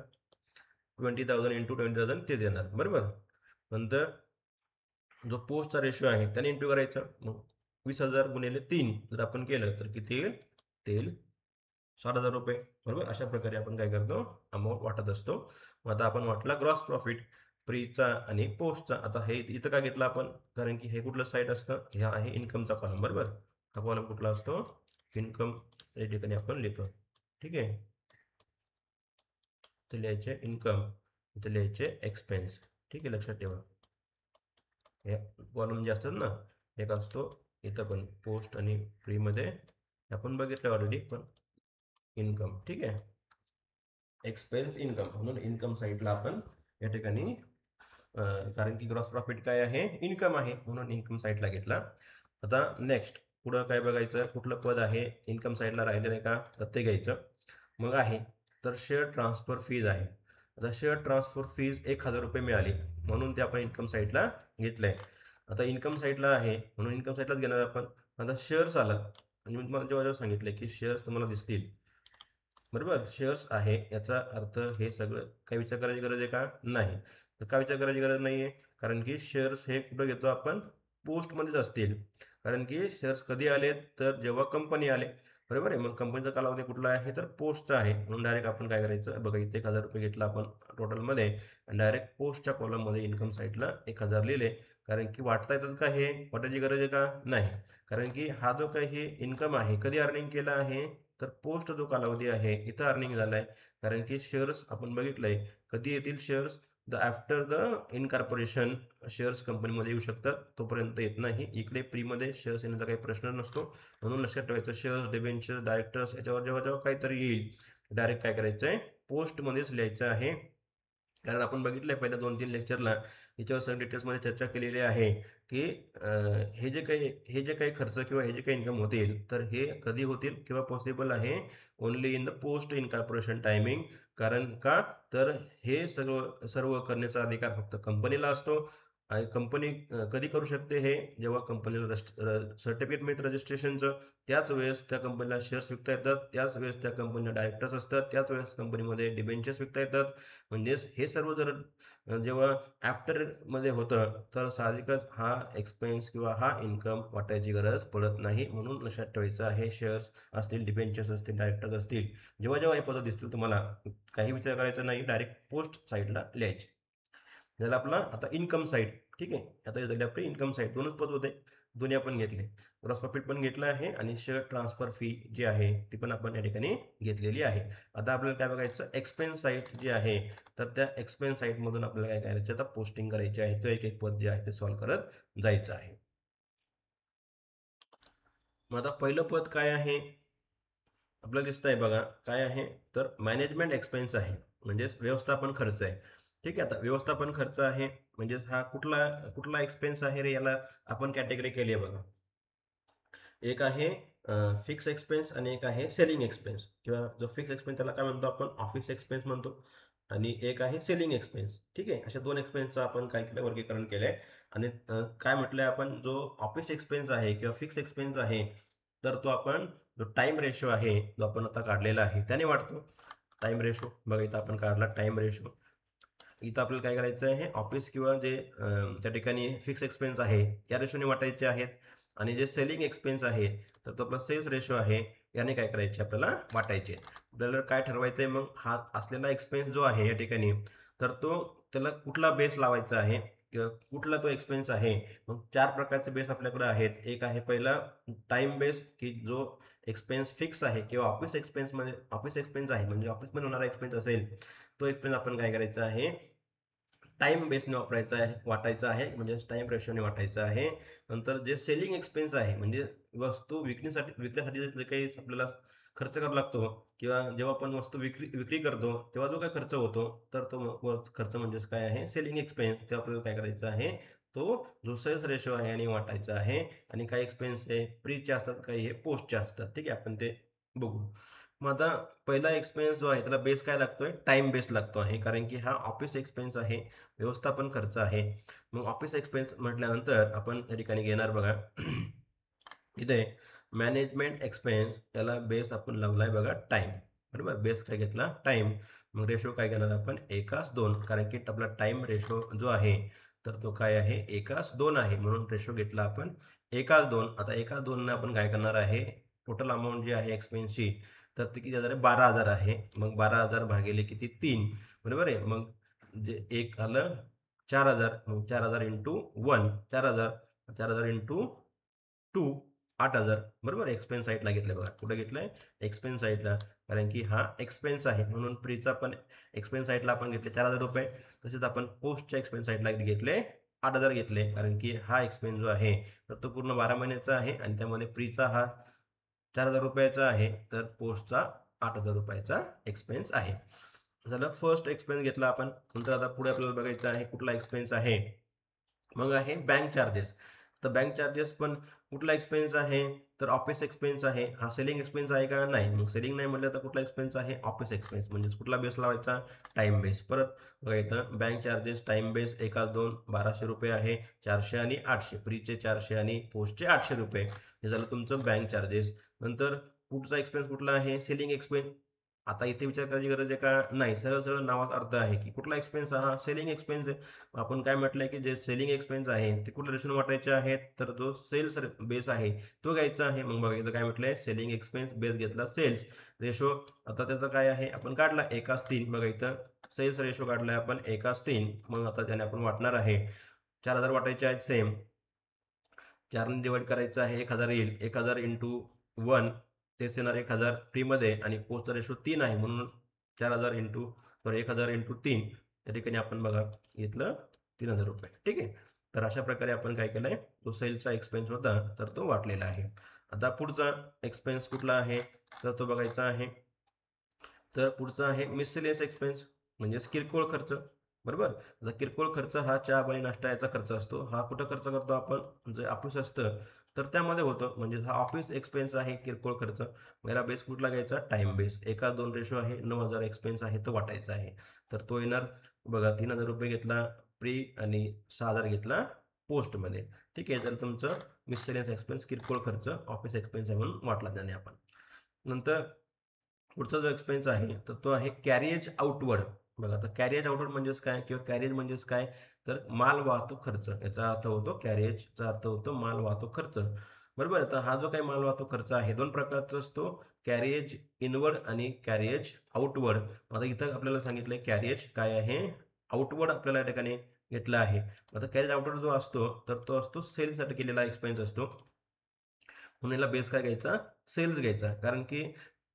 20,000 इंटू 20,000 तेच येणार, बरोबर. नंतर जो पोस्टचा रेशो आहे त्याने इंटू करायचा. मग 20,000 गुणिले 3 जर आपण केलं तर किती येईल? ते येईल 7,000 रुपये. बरोबर, अशा प्रकारे आपण काय करतो, अमाऊंट वाटत असतो. मग आता आपण वाटला ग्रॉस प्रॉफिट प्रीचा आणि पोस्टचा. आता हे इथं का घेतलं आपण, कारण की हे कुठलं साईड असतं, ह्या आहे इन्कमचा कॉलम. बरोबर, हा कॉलम कुठला असतो, इन्कम. या ठिकाणी आपण लिहितो. ठीक आहे, इथे लिहायचे इन्कम, इथे लिहायचे एक्सपेन्स. ठीक आहे, लक्षात ठेवा. हे कॉलम जे असतात ना, एक असतो इथं पण पोस्ट आणि फ्री मध्ये आपण बघितलं ऑलरेडी, पण इन्कम. ठीक आहे, एक्सपेन्स इन्कम, म्हणून इन्कम साईडला आपण या ठिकाणी कारण की ग्रॉस प्रॉफिट काय आहे, इन्कम आहे, म्हणून इन्कम साईडला घेतला. आता नेक्स्ट पुढं काय बघायचं, कुठलं पद आहे इन्कम साईडला राहिलेलं आहे का, तर ते घ्यायचं. मग आहे तर शेअर ट्रान्सफर फीज आहे. आता शेअर ट्रान्सफर फीज 1,000 रुपये मिळाली, म्हणून ते आपण इन्कम साईडला घेतलंय. आता इन्कम साईडला आहे म्हणून इन्कम साईडलाच घेणार आपण. आता शेअर्स आलं, म्हणजे मी तुम्हाला जेव्हा जेव्हा सांगितलं की शेअर्स तुम्हाला दिसतील, बरोबर, शेअर्स आहे याचा अर्थ हे सगळं काही विचार करायची गरज आहे का, नाही. तर काय विचार करायची गरज नाहीये, कारण की शेअर्स हे कुठं घेतो आपण, पोस्टमध्येच असतील. कारण की शेअर्स कधी आले, तर जेव्हा कंपनी आले. बरोबर आहे, मग कंपनीचा कालावधी कुठला आहे, तर पोस्टचा आहे. म्हणून डायरेक्ट आपण काय करायचं बघा, इथे 1,000 रुपये घेतला आपण टोटलमध्ये, आणि डायरेक्ट पोस्टच्या कॉलममध्ये इन्कम साईडला 1,000 लिहिले. कारण की वाटता येतात का, हे वाटायची गरज आहे का, नाही. कारण की हा जो काही इन्कम आहे कधी अर्निंग केला आहे, तर पोस्ट जो कालावधी आहे इथं अर्निंग झालाय. कारण की शेअर्स आपण बघितलंय कधी येतील, shares the after the incorporation shares कंपनीमध्ये येऊ शकतात, तोपर्यंत येत नाही. इकडे प्रीमध्ये शेअर्स येण्याचा काही प्रश्न नसतो. म्हणून लक्षात ठेवायचं, शेअर्स, डिबेंचर, डायरेक्टर्स याच्यावर जेव्हा जेव्हा काहीतरी येईल, डायरेक्ट काय करायचं आहे, पोस्टमध्येच लिहायचं आहे. कारण आपण बघितलंय पहिल्या 2-3 लेक्चरला याच्यावर सगळं डिटेल्समध्ये चर्चा केलेली आहे की हे जे काही खर्च किंवा हे जे काही इन्कम होतील, तर हे कधी होतील किंवा पॉसिबल आहे, only in the post incorporation timing. कारण का, तर हे सर्व सर्व करण्याचा अधिकार फक्त कंपनीला असतो. आणि कंपनी कधी करू शकते हे, जेव्हा कंपनीला सर्टिफिकेट मिळतं रजिस्ट्रेशनचं, त्याच वेळेस त्या कंपनीला शेअर्स विकता येतात, त्याच वेळेस त्या कंपनीला डायरेक्टर्स असतात, त्याच वेळेस कंपनीमध्ये डिबेंचर्स विकता येतात. म्हणजेच हे सर्व जर जेव्हा आफ्टरमध्ये होतं, तर साहजिकच हा एक्सपेन्स किंवा हा इन्कम वाटायची गरज पडत नाही. म्हणून लक्षात ठेवायचं आहे, शेअर्स असतील, डिबेंचर्स असतील, डायरेक्टर्स असतील, जेव्हा जेव्हा हे पद दिसतील तुम्हाला, काही विचार करायचा नाही, डायरेक्ट पोस्ट साईडला लिहायचे. झालं आपला आता इन्कम साईड. ठीक आहे, आता हे झाली आपली इन्कम साईड. दोनच पद होते, दोन्ही आपण घेतले. ग्रॉस प्रॉफिट पण घेतलं आहे आणि शेअर ट्रान्सफर फी जी आहे ती पण आपण या ठिकाणी घेतलेली आहे. आता आपल्याला काय बघायचं, एक्सपेन्स साईड जी आहे, तर त्या एक्सपेन्स साईड मधून आपल्याला काय करायचं, आता पोस्टिंग करायची आहे. तो एक एक पद जे आहे ते सॉल्व्ह करत जायचं आहे. मग आता पहिलं पद काय आहे आपल्याला दिसतंय बघा, काय आहे, तर मॅनेजमेंट एक्सपेन्स आहे, म्हणजेच व्यवस्थापन खर्च आहे. ठीक आहे, आता व्यवस्थापन खर्च आहे म्हणजेच हा कुठला कुठला एक्सपेन्स आहे रे, याला आपण कॅटेगरी केली आहे बघा. एक आहे फिक्स एक्सपेन्स आणि एक आहे सेलिंग एक्सपेन्स, किंवा जो फिक्स एक्सपेन्स त्याला काय म्हणतो आपण, ऑफिस एक्सपेन्स म्हणतो. आणि एक आहे सेलिंग एक्सपेन्स. ठीक आहे, अशा दोन एक्सपेन्सचं आपण काय केलं, वर्गीकरण केलंय. आणि काय म्हटलंय आपण, जो ऑफिस एक्सपेन्स आहे किंवा फिक्स एक्सपेन्स आहे, तर तो आपण जो टाइम रेशो आहे जो आपण आता काढलेला आहे त्याने वाढतो. टाइम रेशो बघा, इथं आपण काढला टाइम रेशो. इथं आपल्याला काय करायचं आहे, ऑफिस किंवा जे त्या ठिकाणी फिक्स एक्सपेन्स आहे या रेशोने वाटायचे आहेत. आणि जे सेलिंग एक्सपेन्स आहे, तर तो आपला सेल्स रेशो आहे, याने काय करायचे आपल्याला वाटायचे. आपल्याला काय ठरवायचंय मग, हा असलेला एक्सपेन्स जो आहे या ठिकाणी, तर तो त्याला कुठला बेस लावायचा आहे किंवा कुठला तो एक्सपेन्स आहे. मग 4 प्रकारचे बेस आपल्याकडे आहेत. एक आहे पहिला टाइम बेस, की जो एक्सपेन्स फिक्स आहे किंवा ऑफिस एक्सपेन्स मध्ये ऑफिस एक्सपेन्स आहे, म्हणजे ऑफिसमध्ये होणारा एक्सपेन्स असेल, तो एक्सपेन्स आपण काय करायचा आहे, टाइम बेसने वापरायचा आहे, वाटायचा आहे, म्हणजे टाइम रेशोने वाटायचा आहे. नंतर जे सेलिंग एक्सपेन्स आहे, म्हणजे वस्तू विकण्यासाठी जे काही आपल्याला खर्च करावा लागतो, किंवा जेव्हा आपण वस्तू विक्री विक्री करतो तेव्हा जो काही खर्च होतो, तर तो खर्च म्हणजेच काय आहे, सेलिंग एक्सपेन्स. ते आपल्याला काय करायचं आहे, तो जो सेल्स रेशो आहे आणि वाटायचा आहे. आणि काही एक्सपेन्स हे प्रीचे असतात, काही हे पोस्टचे असतात. ठीक आहे, आपण ते बघू. मग आता पहिला एक्सपेन्स जो आहे त्याला बेस काय लागतोय, टाइम बेस लागतो आहे, कारण की हा ऑफिस एक्सपेन्स आहे, व्यवस्थापन खर्च आहे. मग ऑफिस एक्सपेन्स म्हटल्यानंतर आपण या ठिकाणी घेणार बघा इथे मॅनेजमेंट एक्सपेन्स, त्याला बेस आपण लावलाय बघा टाइम. बरोबर, बेस काय घेतला, टाइम. मग रेशो काय घेणार आपण, 1:2, कारण की आपला टाइम रेशो जो आहे तर तो काय आहे 1:2 आहे, म्हणून रेशो घेतला आपण 1:2. आता 1:2 आपण काय करणार आहे, टोटल अमाऊंट जी आहे एक्सपेन्सची, तर ती किती येणार आहे 12,000 आहे. मग 12,000 भागिले किती 3, बरोबर आहे. मग जे एक आलं 4,000, मग 4,000 इंटू 1 4,000, 4,000 इंटू 2 8,000, बरोबर. एक्सपेन्स साईडला घेतलंय बघा, कुठे घेतलंय एक्सपेन्स साईडला, कारण की हा एक्सपेन्स आहे म्हणून प्रीचा पण एक्सपेन्स साईडला आपण घेतले 4,000 रुपये. तसेच आपण पोस्टच्या एक्सपेन्स साईडला घेतले 8,000 घेतले, कारण की हा एक्सपेन्स जो आहे तर तो पूर्ण 12 महिन्याचा आहे आणि त्यामध्ये प्रीचा हा 4,000 रुपयाचा आहे, तर पोस्टचा 8,000 रुपयाचा एक्सपेन्स आहे. झालं फर्स्ट एक्सपेन्स घेतला आपण. नंतर आता पुढे आपल्याला बघायचं आहे कुठला एक्सपेन्स आहे. मग आहे बँक चार्जेस. तर बँक चार्जेस पण कुठला एक्सपेन्स आहे, तर ऑफिस एक्सपेन्स आहे. हा सेलिंग एक्सपेन्स आहे का, नाही. मग सेलिंग नाही म्हटलं तर कुठला एक्सपेन्स आहे, ऑफिस एक्सपेन्स. म्हणजे कुठला बेस लावायचा, टाइम बेस. परत बघा इथं बँक चार्जेस टाइम बेस 1:2 1200 रुपये आहे, 400 आणि 800, प्रीचे 400 आणि पोस्टचे 800 रुपये. हे झालं तुमचं बँक चार्जेस. नंतर पुढचा एक्सपेन्स कुठला आहे, सेलिंग एक्सपेन्स. आता इथे विचार करायची गरज आहे का, नाही. सरळ सरळ नावात अर्थ आहे की कुठला एक्सपेन्स, हा सेलिंग एक्सपेन्स आहे. आपण काय म्हटलंय की जे सेलिंग एक्सपेन्स आहे ते कुठल्या रेशोने वाटायचे आहेत, तर जो सेल्स बेस आहे तो घ्यायचा आहे. मग बघा इथं काय म्हटलंय, सेलिंग एक्सपेन्स बेस घेतला सेल्स रेशो. आता त्याचा काय आहे, आपण काढला 1:3. बघा इथं सेल्स रेशो काढलाय आपण 1:3. मग आता त्याने आपण वाटणार आहे 4,000 वाटायचे आहेत सेम, 4 ने डिवाइड करायचं आहे, 1,000 येईल. 1,000 इंटू 1 तेच येणार 1,000 फ्री मध्ये, आणि पोस्टचा रेशो 3 आहे म्हणून 4,000 इंटू 1,000 इंटू 3, त्या ठिकाणी आपण बघा घेतलं 3,000 रुपये. ठीक आहे. तर अशा प्रकारे आपण काय केलंय, तो सेलचा एक्सपेन्स होता तर तो वाटलेला आहे. आता पुढचा एक्सपेन्स कुठला आहे, तर तो बघायचा आहे. तर पुढचा आहे मिसलेनियस एक्सपेन्स, म्हणजेच किरकोळ खर्च, बरोबर. आता किरकोळ खर्च हा चहा पाणी नाश्ता याचा खर्च असतो. हा कुठं खर्च करतो आपण, जे ऑफिस असतं तर त्यामध्ये होतं, म्हणजे हा ऑफिस एक्सपेन्स आहे किरकोळ खर्च. याला बेस कुठला घ्यायचा, टाइम बेस. 1:2 रेशो आहे, 9,000 एक्सपेन्स आहे तो वाटायचा आहे. तर तो येणार बघा 3,000 रुपये घेतला प्री आणि 6,000 घेतला पोस्टमध्ये. ठीक आहे. तर तुमचं मिसलेनियस एक्सपेन्स किरकोळ खर्च ऑफिस एक्सपेन्स आहे म्हणून वाटला त्याने आपण. नंतर पुढचा जो एक्सपेन्स आहे तर तो आहे कॅरियज आउटवर्ड. बघा आता कॅरियज आउटवर्ड म्हणजेच काय, किंवा कॅरियज म्हणजेच काय, तर माल वाहतूक खर्च याचा अर्थ होतो. कॅरियजचा अर्थ होतो माल वाहतूक खर्च, बरोबर. आता हा जो काही माल वाहतूक खर्च आहे दोन प्रकारचा असतो, कॅरियज इनवर्ड आणि कॅरियज आउटवर्ड. आता इथं आपल्याला सांगितलंय कॅरियज काय आहे, आउटवर्ड आपल्याला या ठिकाणी घेतला आहे. आता कॅरियज आउटवर्ड जो असतो तर तो असतो सेलसाठी केलेला एक्सपेन्स असतो, म्हणून याला बेस काय घ्यायचा, सेल्स घ्यायचा. कारण की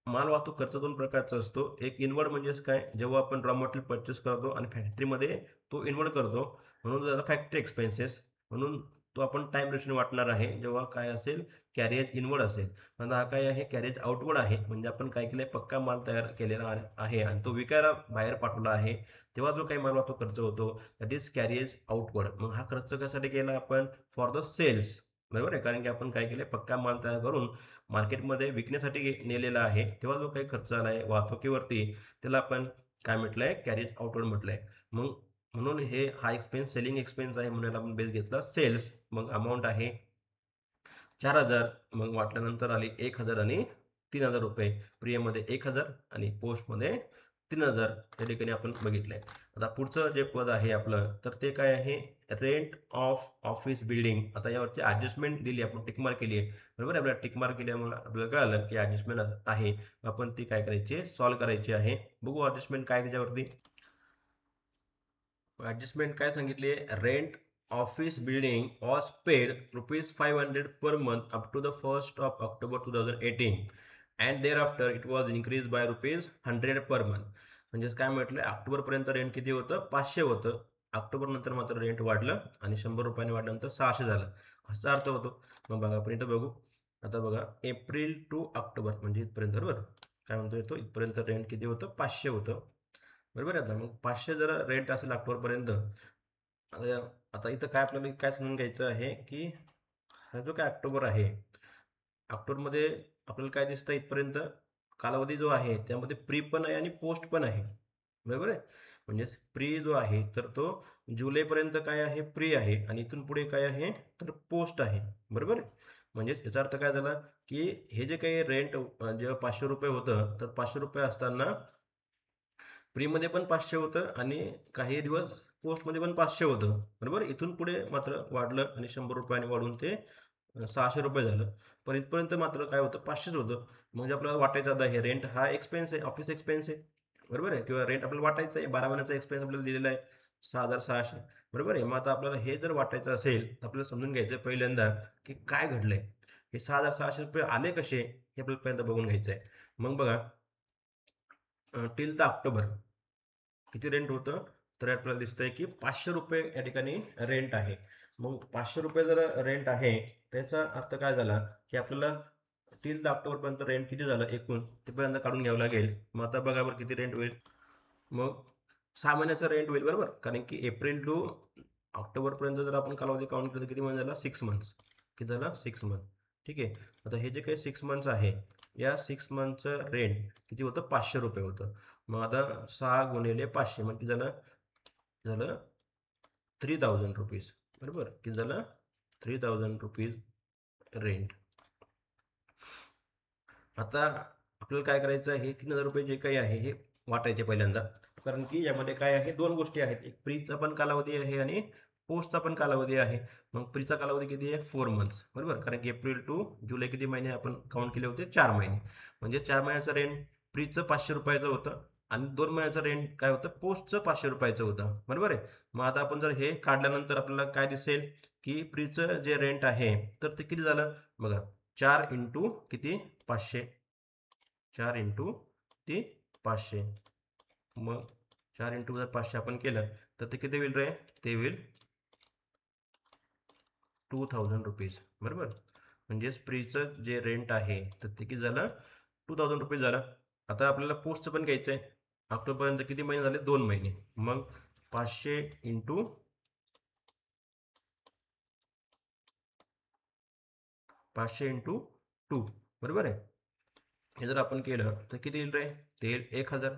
माल वाहतूक खर्च दोन प्रकारचा असतो. एक इनवर्ड म्हणजेच काय, जेव्हा आपण रॉ मटेरियल परचेस करतो आणि फॅक्टरीमध्ये तो इन्व्हर्ट करतो, म्हणून त्याला फॅक्टरी एक्सपेन्सेस, म्हणून तो आपण टाइम रेशोने वाटणार आहे जेव्हा काय असेल, कॅरेज इनवर्ड असेल. आता हा काय आहे, कॅरेज आउटवर्ड आहे. म्हणजे आपण काय केलंय, पक्का माल तयार केलेला आहे आणि तो विकायला बाहेर पाठवला आहे, तेव्हा जो काही माल वाहतूक खर्च होतो दॅट इज कॅरेज आउटवर्ड. मग हा खर्च कशासाठी केला आपण, फॉर द सेल्स, बरोबर आहे. कारण की आपण काय केलंय, पक्का माल तयार करून मार्केटमध्ये विकण्यासाठी नेलेला आहे, तेव्हा जो काही खर्च आलाय वाहतुकीवरती त्याला आपण काय म्हटलंय, कॅरेज आउटवर्ड म्हटलंय. मग म्हणून हा एक्सपेन्स सेलिंग एक्सपेन्स आहे, म्हणून आपण बेस घेतला सेल्स. मग अमाऊंट आहे 4,000, मग वाटल्यानंतर आली 1,000 आणि 3,000 रुपये. प्रियमध्ये 1,000 आणि पोस्टमध्ये 3,000, त्या ठिकाणी आपण बघितलंय. आता पुढचं जे पद आहे आपलं, तर ते काय आहे, रेंट ऑफ ऑफिस बिल्डिंग. आता यावरची ऍडजस्टमेंट दिली, आपण टिकमार्क केली आहे, बरोबर आहे. आपल्याला टिकमार्क केल्यामुळे आपल्याला कळालं की ऍडजस्टमेंट आहे. आपण ती काय करायची, सॉल्व्ह करायची आहे. बघू ऍडजस्टमेंट काय त्याच्यावरती. ऍडजस्टमेंट काय सांगितली, rent office building was paid ₹500 per month up to the 1st of October 2018 and thereafter it was increased by ₹100 per month. म्हणजेच काय म्हटलं, ऑक्टोबर पर्यंत रेंट किती होतं, 500 होतं. ऑक्टोबर नंतर मात्र रेंट वाढलं आणि 100 रुपयाने वाढल्यानंतर 600 झालं, असा अर्थ होतो. मग बघा आपण इथं बघू. आता बघा एप्रिल टू ऑक्टोबर म्हणजे इथपर्यंत, बरोबर. काय म्हणतो येतो, इथपर्यंत रेंट किती होतं, 500 होतं, बरोबर आहे. आता मग 500 जर रेंट असेल ऑक्टोबरपर्यंत, आता आता इथं काय आपल्याला काय समजून घ्यायचं आहे की हा जो काय ऑक्टोबर आहे, ऑक्टोबरमध्ये आपल्याला काय दिसतं, इथपर्यंत कालावधी जो आहे त्यामध्ये प्री पण आहे आणि पोस्ट पण आहे, बरोबर आहे. म्हणजे प्री जो आहे तर तो जुलैपर्यंत काय आहे, प्री आहे, आणि इथून पुढे काय आहे, तर पोस्ट आहे, बरोबर आहे. म्हणजेच याचा अर्थ काय झाला, की हे जे काही रेंट जेव्हा 500 रुपये होतं, तर 500 रुपये असताना प्रीमध्ये पण 500 होतं आणि काही दिवस पोस्टमध्ये पण 500 होतं, बरोबर. इथून पुढे मात्र वाढलं आणि 100 रुपयाने वाढून ते 600 रुपये झालं. पण इथपर्यंत मात्र काय होतं, 500च होतं. म्हणजे आपल्याला वाटायचं आता हे रेंट हा एक्सपेन्स आहे, ऑफिस एक्सपेन्स आहे, बरोबर आहे. किंवा रेंट आपल्याला वाटायचं आहे, 12 महिन्याचा एक्सपेन्स आपल्याला दिलेला आहे 6,600, बरोबर आहे. मग आता आपल्याला हे जर वाटायचं असेल तर आपल्याला समजून घ्यायचं पहिल्यांदा की काय घडलंय, हे 6,600 रुपये आले कसे, हे आपल्याला पहिल्यांदा बघून घ्यायचं आहे. मग बघा, टिल द ऑक्टोबर किती रेंट होतं, तर आपल्याला दिसतंय की 500 रुपये या ठिकाणी रेंट आहे. मग 500 रुपये जर रेंट आहे, त्याचा अर्थ काय झाला की आपल्याला टिल द ऑक्टोबर पर्यंत रेंट किती झालं एकूण, ते पर्यंत काढून घ्यावं लागेल. मग आता बघा बरं किती रेंट होईल. मग 6 महिन्याचा रेंट होईल, बरोबर. कारण की एप्रिल टू ऑक्टोबर पर्यंत जर आपण कालावधी काउंट केलं तर किती महिना झाला, 6 मंथ्स. किती झाला, 6 मंथ. ठीक आहे. आता हे जे काही 6 मंथ्स आहे, या 6 मंथचं रेंट किती होतं, 500 रुपये होतं. मग आता 6 गुणिले 500 म्हणजे किती झालं, झालं 3000 रुपीज, बरोबर. किती झालं, 3000 रुपीज रेंट. आता आपल्याला काय करायचं आहे, 3000 रुपये जे काही आहे हे वाटायचे पहिल्यांदा. कारण की यामध्ये काय आहे, दोन गोष्टी आहेत, एक प्रीचा पण कालावधी आहे आणि पोस्टचा पण कालावधी आहे. मग प्रीचा कालावधी किती आहे, 4 मंथ्स, बरोबर. कारण की एप्रिल टू जुलै किती महिने आपण काउंट केले होते, 4 महिने. म्हणजे 4 महिन्याचं रेंट प्रीचं 500 रुपयाचं होतं आणि 2 महिन्याचं रेंट काय होतं, पोस्टचं 500 रुपयाचं होतं, बरोबर आहे. मग आता आपण जर हे काढल्यानंतर आपल्याला काय दिसेल की प्रीचं जे रेंट आहे तर ते किती झालं बघा, 4 इंटू किती, 500. 4 इंटू ती 500. मग 4 इंटू जर 500 आपण केलं तर ते किती होईल रे, ते होईल 2000 रुपीज, बरोबर. म्हणजे स्प्रीचं जे रेंट आहे तर ते किती झालं, 2000 रुपीज झालं. आता आपल्याला पोस्टचं पण घ्यायचं आहे. ऑक्टोबरपर्यंत किती महिने झाले, 2 महिने. मग 500 इंटू 500 इंटू 2, बरोबर आहे. हे जर आपण केलं तर किती येईल रे, ते येईल 1000.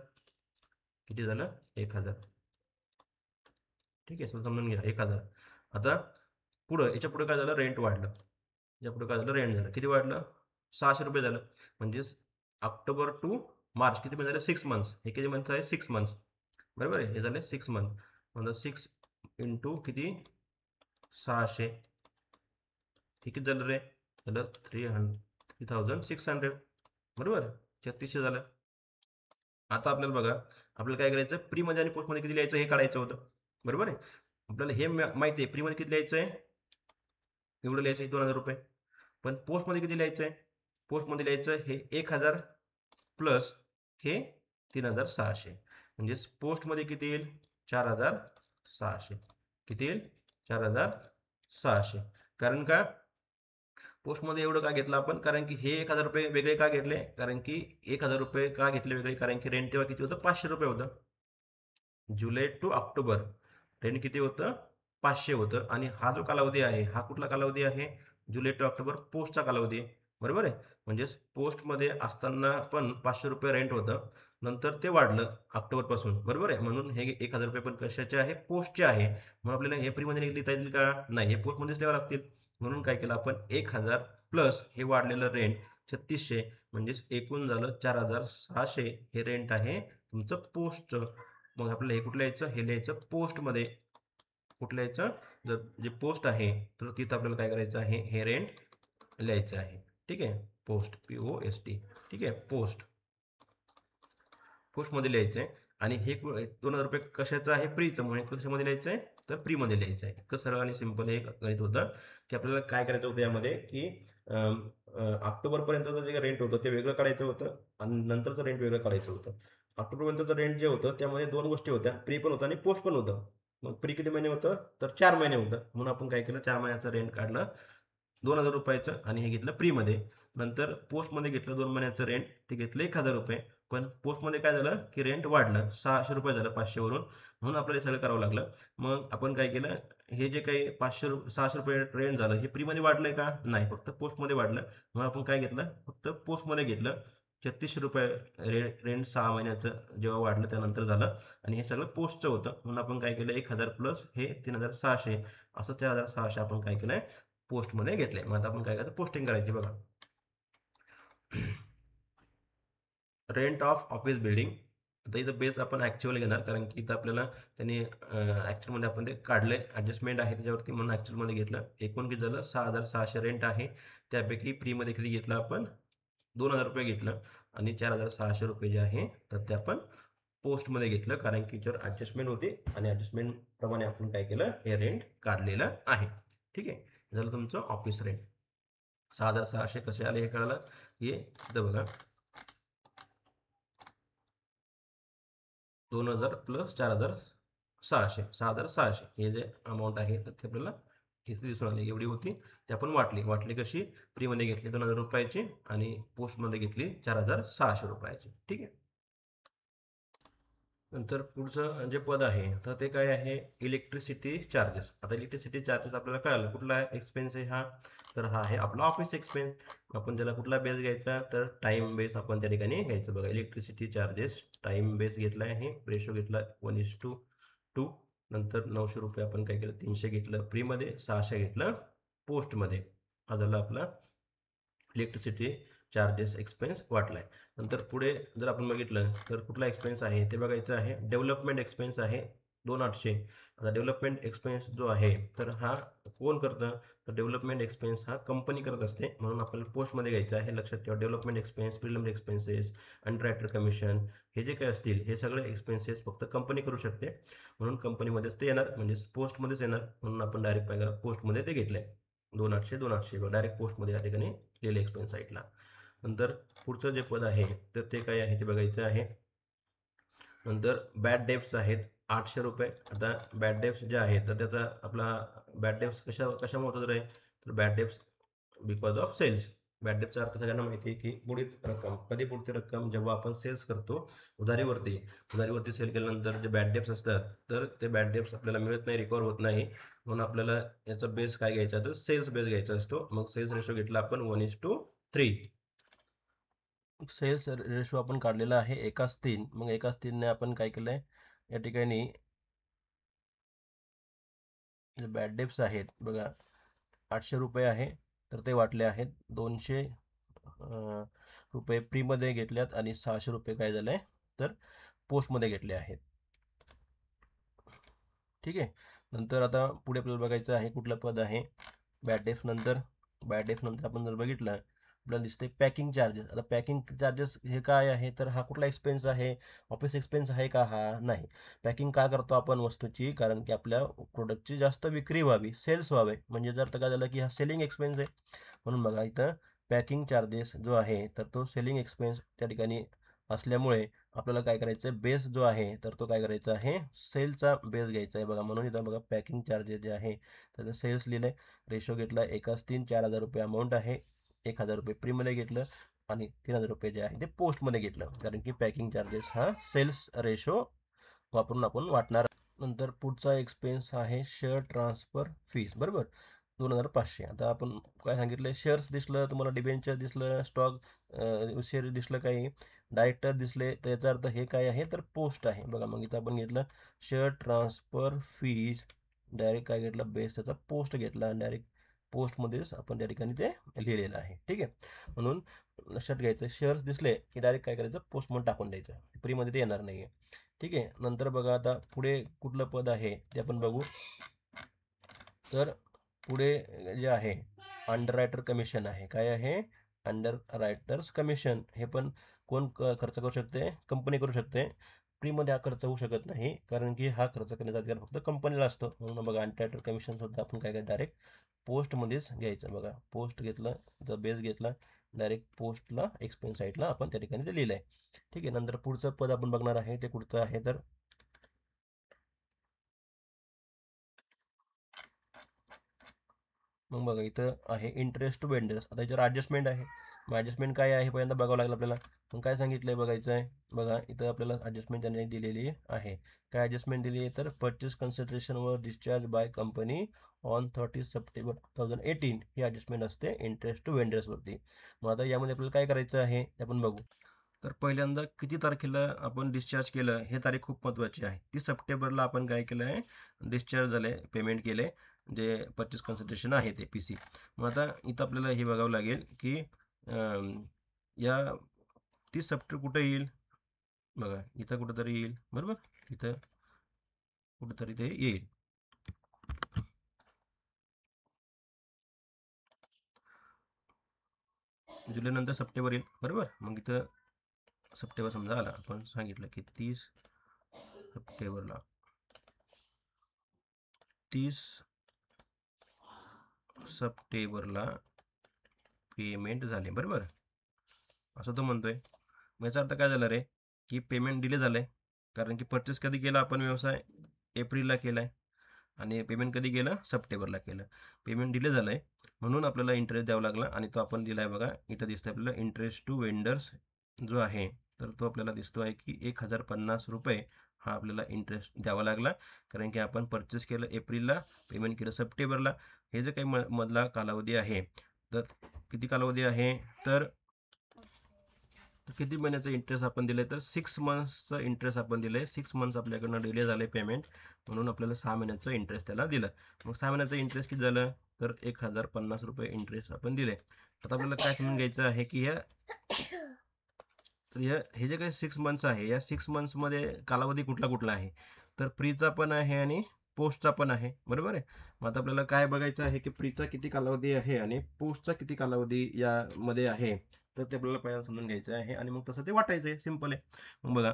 किती झालं, 1000. ठीक आहे, समजून घ्या 1000. आता पुढं याच्या पुढे काय झालं, रेंट वाढलं. याच्या पुढे काय झालं, रेंट झालं, किती वाढलं, 600 रुपये झालं. म्हणजेच ऑक्टोबर टू मार्च किती महिने झाले, 6 मंथ्स. हे किती मंथ्स आहे, 6 मंथ्स, बरोबर आहे. हे झाले 6 मंथ. म्हणजे 6 इंटू किती, 600. हे किती झालं रे, झालं 3600, बरोबर. 3600 झालं. आता आपल्याला बघा, आपल्याला काय करायचं, प्री मध्ये आणि पोस्ट मध्ये किती लिहायचं हे काढायचं होतं, बरोबर आहे. आपल्याला हे माहिती आहे, प्री मध्ये किती लिहायचं आहे, एवढं लिहायचं आहे 2000 रुपये. पण पोस्ट मध्ये किती लिहायचं आहे, पोस्ट मध्ये लिहायचं हे 1000 प्लस हे 3600. म्हणजे पोस्ट मध्ये किती येईल, 4600. किती येईल, 4600. कारण का पोस्टमध्ये एवढं का घेतलं आपण, कारण की हे 1000 रुपये वेगळे का घेतले, कारण की 1000 रुपये का घेतले वेगळे, कारण की रेंट तेव्हा किती होतं, 500 रुपये होतं. जुलै टू ऑक्टोबर रेंट किती होतं, 500 होतं. आणि हा जो कालावधी आहे हा कुठला कालावधी आहे, जुलै टू ऑक्टोबर पोस्टचा कालावधी आहे, बरोबर आहे. म्हणजेच पोस्टमध्ये असताना पण 500 रुपये रेंट होतं, नंतर ते वाढलं ऑक्टोबर पासून, बरोबर आहे. म्हणून हे 1000 रुपये पण कशाचे आहे, पोस्टचे आहे. म्हणून आपल्याला हे फ्रीमध्ये लिहिता येईल का, नाही, हे पोस्टमध्येच लिहावं लागतील. म्हणून काय केलं आपण, 1000 प्लस हे वाढलेलं रेंट 3600, म्हणजेच एकूण झालं 4600. हे रेंट आहे तुमचं पोस्टचं. मग आपल्याला हे कुठलं यायचं, हे लिहायचं पोस्टमध्ये. कुठलं यायचं, जर जे पोस्ट आहे तर तिथं आपल्याला काय करायचं आहे, हे रेंट लिहायचं आहे. ठीक आहे, पोस्ट, POST. ठीक आहे, पोस्ट, पोस्टमध्ये लिहायचं आहे. आणि हे 2000 रुपये कशाचं आहे, प्रीचं, म्हणून कशामध्ये लिहायचं आहे, तर प्रीमध्ये लिहायचं आहे. इतकं सरळ आणि सिंपल हे गणित होतं. की आपल्याला काय करायचं होतं यामध्ये, की ऑक्टोबर पर्यंतचं जे रेंट होतं ते वेगळं काढायचं होतं आणि नंतरचं रेंट वेगळं काढायचं होतं. ऑक्टोबरपर्यंतचं रेंट जे होतं त्यामध्ये दोन गोष्टी होत्या, प्री पण होतं आणि पोस्ट पण होतं. मग प्री किती महिने होतं, तर 4 महिने होतं. म्हणून आपण काय केलं, 4 महिन्याचं रेंट काढलं 2000 रुपयाचं आणि हे घेतलं प्रीमध्ये. नंतर पोस्टमध्ये घेतलं 2 महिन्याचं रेंट, ते घेतलं 1000 रुपये. पण पोस्टमध्ये काय झालं, की रेंट वाढलं, 600 रुपये झालं 500 वरून. म्हणून आपल्याला हे सगळं करावं लागलं. मग आपण काय केलं, हे जे काही 600 रुपये रेंट झालं हे प्रीमध्ये वाढलंय का, नाही, फक्त पोस्टमध्ये वाढलं. म्हणून आपण काय घेतलं, फक्त पोस्टमध्ये घेतलं. 3600 रुपये रेंट 6 महिन्याचं जेव्हा वाढलं त्यानंतर झालं. आणि हे सगळं पोस्टचं होतं. म्हणून आपण काय केलं, 1000 प्लस हे 3600, असं 4600 आपण काय केलंय, पोस्टमध्ये घेतलंय. मग आता आपण काय करायचं, पोस्टिंग करायची बघा. रेंट ऑफ ऑफिस बिल्डिंग आता इथं बेस आपण ॲक्च्युअल घेणार, कारण की इथं आपल्याला त्यांनी ॲक्च्युअलमध्ये आपण ते काढलंय, ॲडजस्टमेंट आहे त्याच्यावरती म्हणून ॲक्च्युअलमध्ये घेतलं. एकूण किती झालं, 6,600 रेंट आहे. त्यापैकी फ्रीमध्ये किती घेतलं आपण, 2,000 रुपये घेतलं, आणि 4,600 रुपये जे आहे तर ते आपण पोस्टमध्ये घेतलं, कारण की याच्यावर ॲडजस्टमेंट होती आणि ॲडजस्टमेंट प्रमाणे आपण काय केलं, हे रेंट काढलेलं आहे. ठीक आहे, झालं तुमचं ऑफिस रेंट. 6,600 कसे आले हे कळालं. हे इथं बघा, 2,000 प्लस 4,600, 6,600 हे जे अमाऊंट आहे तर ते आपल्याला इथे दिसून आली, एवढी होती. ते आपण वाटली कशी, फ्रीमध्ये घेतली 2,000 रुपयाची आणि पोस्टमध्ये घेतली 4,600 रुपयाची. ठीक आहे. नंतर पुढचं जे पद आहे तर ते काय आहे, इलेक्ट्रिसिटी चार्जेस. आता इलेक्ट्रिसिटी चार्जेस आपल्याला कळालं कुठला एक्सपेन्स आहे हा, तर हा आहे आपला ऑफिस एक्सपेन्स. आपण त्याला कुठला बेस घ्यायचा, तर टाइम बेस आपण त्या ठिकाणी घ्यायचं. बघा, इलेक्ट्रिसिटी चार्जेस टाइम बेस घेतला आहे, रेशो घेतला 1:2. नंतर 900 रुपये आपण काय केलं, 300 घेतलं फ्रीमध्ये, 600 घेतलं पोस्टमध्ये. हा झाला आपला इलेक्ट्रिसिटी चार्जेस एक्सपेन्स वाटलाय. नंतर पुढे जर आपण बघितलं तर कुठला एक्सपेन्स आहे ते बघायचं आहे. डेव्हलपमेंट एक्सपेन्स आहे 2,800. आता डेव्हलपमेंट एक्सपेन्स जो आहे तर हा कोण करतं, तर डेव्हलपमेंट एक्सपेन्स हा कंपनी करत असते, म्हणून आपल्याला पोस्टमध्ये घ्यायचं आहे. लक्षात ठेवा, development expense, preliminary expenses, underwriter commission, हे जे काही असतील हे सगळे एक्सपेन्सेस फक्त कंपनी करू शकते, म्हणून कंपनीमध्येच ते येणार, म्हणजे पोस्टमध्येच येणार, म्हणून आपण डायरेक्ट काय करा, पोस्टमध्ये ते घेतलंय. 2,800 2,800 डायरेक्ट पोस्टमध्ये या ठिकाणी लिहिले एक्सपेन्स साईडला. नंतर पुढचं जे पद आहे तर ते काय आहे ते बघायचं आहे. नंतर बॅड डेप्स आहेत 800 रुपये. आता बॅड डेप्स जे आहेत तर त्याचा आपला बॅड डेप्स कशामुळे होतात रे, तर bad debts because of sales. Bad डेप्सचा अर्थ सगळ्यांना माहिती आहे की बुडीत रक्कम. कधी बुडती रक्कम, जेव्हा आपण सेल्स करतो उधारीवरती सेल केल्यानंतर जे बॅड डेप्स असतात तर ते बॅड डेप्स आपल्याला मिळत नाही, रिकवर होत नाही, म्हणून आपल्याला याचा बेस काय घ्यायचा, तर सेल्स बेस घ्यायचा असतो. मग सेल्स रेशो घेतला आपण 1:3. सेल्स रेशो आपण काढलेला आहे 1:3. मग 1:3 ने आपण काय केलंय, या ठिकाणी जे बॅड डेप्स आहेत बघा, 800 रुपये आहे तर ते वाटले आहेत. 200 रुपये फ्रीमध्ये घेतल्यात आणि 600 रुपये काय झालंय, तर पोस्टमध्ये घेतले आहेत. ठीक आहे. नंतर आता पुढे आपल्याला बघायचं आहे कुठलं पद आहे बॅड डेप्स नंतर. बॅड डेप्स नंतर आपण जर बघितलं, आपल्याला दिसते पॅकिंग चार्जेस. आता पॅकिंग चार्जेस हे काय आहे, तर हा कुठला एक्सपेन्स आहे, ऑफिस एक्सपेन्स आहे का, हा नाही. पॅकिंग का करतो आपण वस्तूची, कारण की आपल्या प्रोडक्टची जास्त विक्री व्हावी, सेल्स व्हावे, म्हणजे जर काय झालं की हा सेलिंग एक्सपेन्स आहे, म्हणून बघा इथं पॅकिंग चार्जेस जो आहे तर तो सेलिंग एक्सपेन्स त्या ठिकाणी असल्यामुळे आपल्याला काय करायचं, बेस जो आहे तर तो काय करायचा आहे, सेलचा बेस घ्यायचा आहे. बघा, म्हणून इथं बघा पॅकिंग चार्जेस जे आहे तर सेल्स लिहिलंय, रेशो घेतला 1:3. 4,000 रुपये अमाऊंट आहे. 1,000 रुपये प्रीमध्ये घेतलं आणि 3,000 रुपये जे आहे ते पोस्टमध्ये घेतलं, कारण की पॅकिंग चार्जेस हा सेल्स रेशो वापरून आपण वाटणार. नंतर पुढचा एक्सपेन्स आहे शेअर ट्रान्सफर फीस, बरोबर, 2,500. आता आपण काय सांगितलं, शेअर्स दिसलं तुम्हाला, डिबेंचर दिसलं, स्टॉक शेअर दिसलं, काही डायरेक्टर दिसले, तर याचा अर्थ हे काय आहे, तर पोस्ट आहे. बघा, मग इथं आपण घेतलं शेअर ट्रान्सफर फीज, डायरेक्ट काय घेतलं, बेस त्याचा पोस्ट घेतला आणि डायरेक्ट पोस्टमध्येच आपण त्या ठिकाणी ते लिहिलेलं आहे. ठीक आहे, म्हणून लक्षात घ्यायचं, शेअर्स दिसले की डायरेक्ट काय करायचं, पोस्टमध्ये टाकून द्यायचं, फ्रीमध्ये ते येणार नाही. ठीक आहे. नंतर बघा, आता पुढे कुठलं पद आहे ते आपण बघू. तर पुढे जे आहे अंडर रायटर कमिशन आहे. काय आहे, अंडर रायटर्स कमिशन. हे पण कोण खर्च करू शकते, कंपनी करू शकते. फ्रीमध्ये हा खर्च होऊ शकत नाही, कारण की हा खर्च करण्याचा अधिकार फक्त कंपनीला असतो. म्हणून बघा, अंडर रायटर कमिशन सुद्धा आपण काय करायचं, डायरेक्ट पोस्टमध्येच घ्यायचं. बघा, पोस्ट घेतलं, जर बेस घेतला, डायरेक्ट पोस्टला एक्सपेन्स साईडला आपण त्या ठिकाणी ते लिहिलंय. ठीक आहे. नंतर पुढचं पद आपण बघणार आहे ते कुठचं आहे, तर मग बघा इथं आहे इंटरेस्ट टू वेंडर्स. आता याच्यावर ॲडजस्टमेंट आहे. मग ॲडजस्टमेंट काय आहे पहिल्यांदा बघावं लागेल आपल्याला. मग काय सांगितलंय बघायचं आहे. बघा, इथं आपल्याला ॲडजस्टमेंट त्यांनी दिलेली आहे. काय ॲडजस्टमेंट दिली आहे, तर परचेस कन्सिडरेशन वर discharge by company on 30 September 2018 he adjustment असते इंटरेस्ट टू वेंडर्सवरती. मग आता यामध्ये आपल्याला काय करायचं आहे ते आपण बघू. तर पहिल्यांदा किती तारखेला आपण डिस्चार्ज केलं हे तारीख खूप महत्त्वाची आहे. 30 सप्टेंबरला आपण काय केलं आहे, डिस्चार्ज झाले, पेमेंट केले, जे परचेस कन्सिडरेशन आहे ते PC. मग आता इथं आपल्याला हे बघावं लागेल की या 30 सप्टेंबर कुठे येईल, बघा इथं कुठेतरी येईल, बरोबर, इथं कुठेतरी ते येईल. जुलै नंतर सप्टेंबर येईल, बरोबर. मग इथं सप्टेंबर समजा आला, आपण सांगितलं की 30 सप्टेंबरला 30 सप्टेंबरला पेमेंट झाले, बरोबर, असं तो म्हणतोय. मग याचा अर्थ काय झालं रे, की पेमेंट डिले झालंय. कारण की परचेस कधी केला आपण व्यवसाय, एप्रिलला केलाय, आणि पेमेंट कधी केलं, सप्टेंबरला केलं. पेमेंट डिले झालंय, म्हणून आपल्याला इंटरेस्ट द्यावा लागला, आणि तो आपण दिलाय बघा, इथं दिसतोय आपल्याला इंटरेस्ट टू वेंडर्स जो आहे, तर तो आपल्याला दिसतो आहे की 1050 रुपये हा आपल्याला इंटरेस्ट द्यावा लागला. कारण की आपण परचेस केलं एप्रिलला, पेमेंट केलं सप्टेंबरला. हे जे काही मधला कालावधी आहे, तर किती कालावधी आहे, तर किती महिन्याचं इंटरेस्ट आपण दिलंय, तर 6 मंथ्सचं इंटरेस्ट आपण दिलंय. 6 मंथ्स आपल्याकडनं डिले झालंय पेमेंट, म्हणून आपल्याला 6 महिन्याचं इंटरेस्ट त्याला दिलं. मग 6 महिन्याचं इंटरेस्ट किती झालं, तर 1050 रुपये इंटरेस्ट आपण दिले. आता आपल्याला काय समजून घ्यायचं आहे की हे जे काही 6 मंथ्स आहे, या 6 मंथ्समध्ये कालावधी कुठला कुठला आहे, तर प्रीचा पण आहे आणि पोस्टचा पण आहे, बरोबर आहे. मग आता आपल्याला काय बघायचं आहे की प्रीचा किती कालावधी आहे आणि पोस्टचा किती कालावधी यामध्ये आहे, तर ते आपल्याला पहिल्यांदा समजून घ्यायचं आहे, आणि मग तसं ते वाटायचं आहे. सिंपल आहे. मग बघा,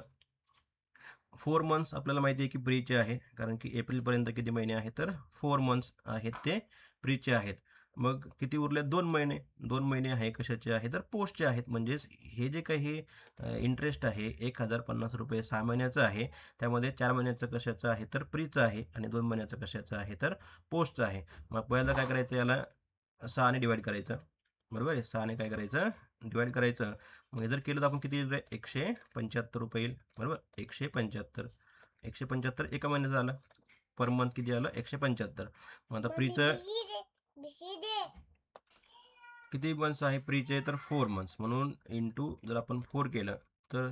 4 मंथ्स आपल्याला माहिती आहे की प्रीचे आहे, कारण की एप्रिलपर्यंत किती महिने आहेत, तर 4 मंथ्स आहेत ते प्रीचे आहेत. मग किती उरले, 2 महिने. 2 महिने आहे कशाचे आहे, तर पोस्टचे आहेत. म्हणजेच हे जे काही इंटरेस्ट आहे 1050 रुपये 6 महिन्याचं आहे, त्यामध्ये 4 महिन्याचं कशाचं आहे, तर प्रीचं आहे, आणि 2 महिन्याचं कशाचं आहे, तर पोस्टचं आहे. मग पहिल्यांदा काय करायचं, याला 6 ने डिवाइड करायचं, बरोबर आहे. 6 ने काय करायचं, डिवाइड करायचं. मग हे जर केलं तर आपण किती येईल रे, 175 रुपये येईल, बरोबर. 175, 175 एका महिन्याचा झाला. पर मंथ किती आलं, 175. मग आता प्रीचं किती मंथ्स आहे प्रीचे, तर 4 मंथ्स, म्हणून इंटू जर आपण 4 केलं, तर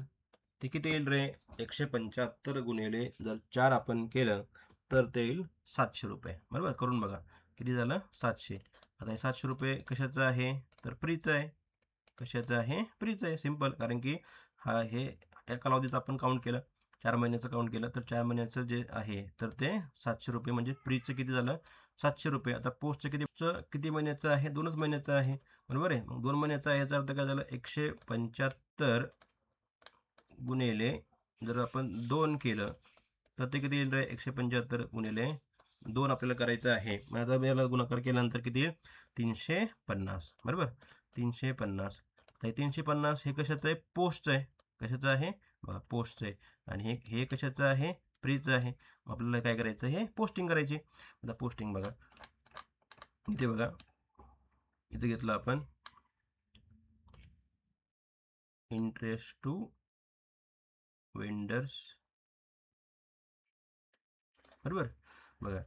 ते किती येईल रे, 175 गुणिले जर 4 आपण केलं, तर ते येईल 700 रुपये, बरोबर. करून बघा किती झालं, 700. आता हे 700 रुपये कशाचं आहे, तर प्रीचं आहे. कशाचं आहे, प्रीचं आहे. सिंपल, कारण की हे या कालावधीचं आपण काउंट केलं, 4 महिन्याचं काउंट केलं, तर 4 महिन्याचं जे आहे, तर ते 700 रुपये, म्हणजे प्रीचं किती झालं, 700 रुपये. आता पोस्टचं किती महिन्याचं आहे, 2च महिन्याचं आहे, बरोबर आहे. मग 2 महिन्याचं आहे, याचा अर्थ काय झालं, 175 गुणिले जर आपण 2 केलं, तर ते किती येईल रे, 175 गुणिले 2 आपल्याला करायचं आहे. मग आता याला गुणाकार केल्यानंतर किती येईल, 350, बरोबर. 350. तर 350 हे कशाचं आहे, पोस्टचं आहे. कशाचं आहे, बघा, पोस्टचं आहे. आणि हे कशाचं आहे, प्रीचं आहे. आपल्याला काय करायचं, हे पोस्टिंग करायची. आता पोस्टिंग बघा, इथे बघा, इथे घेतलं आपण इंटरेस्ट टू वेंडर्स, बरोबर. बघा,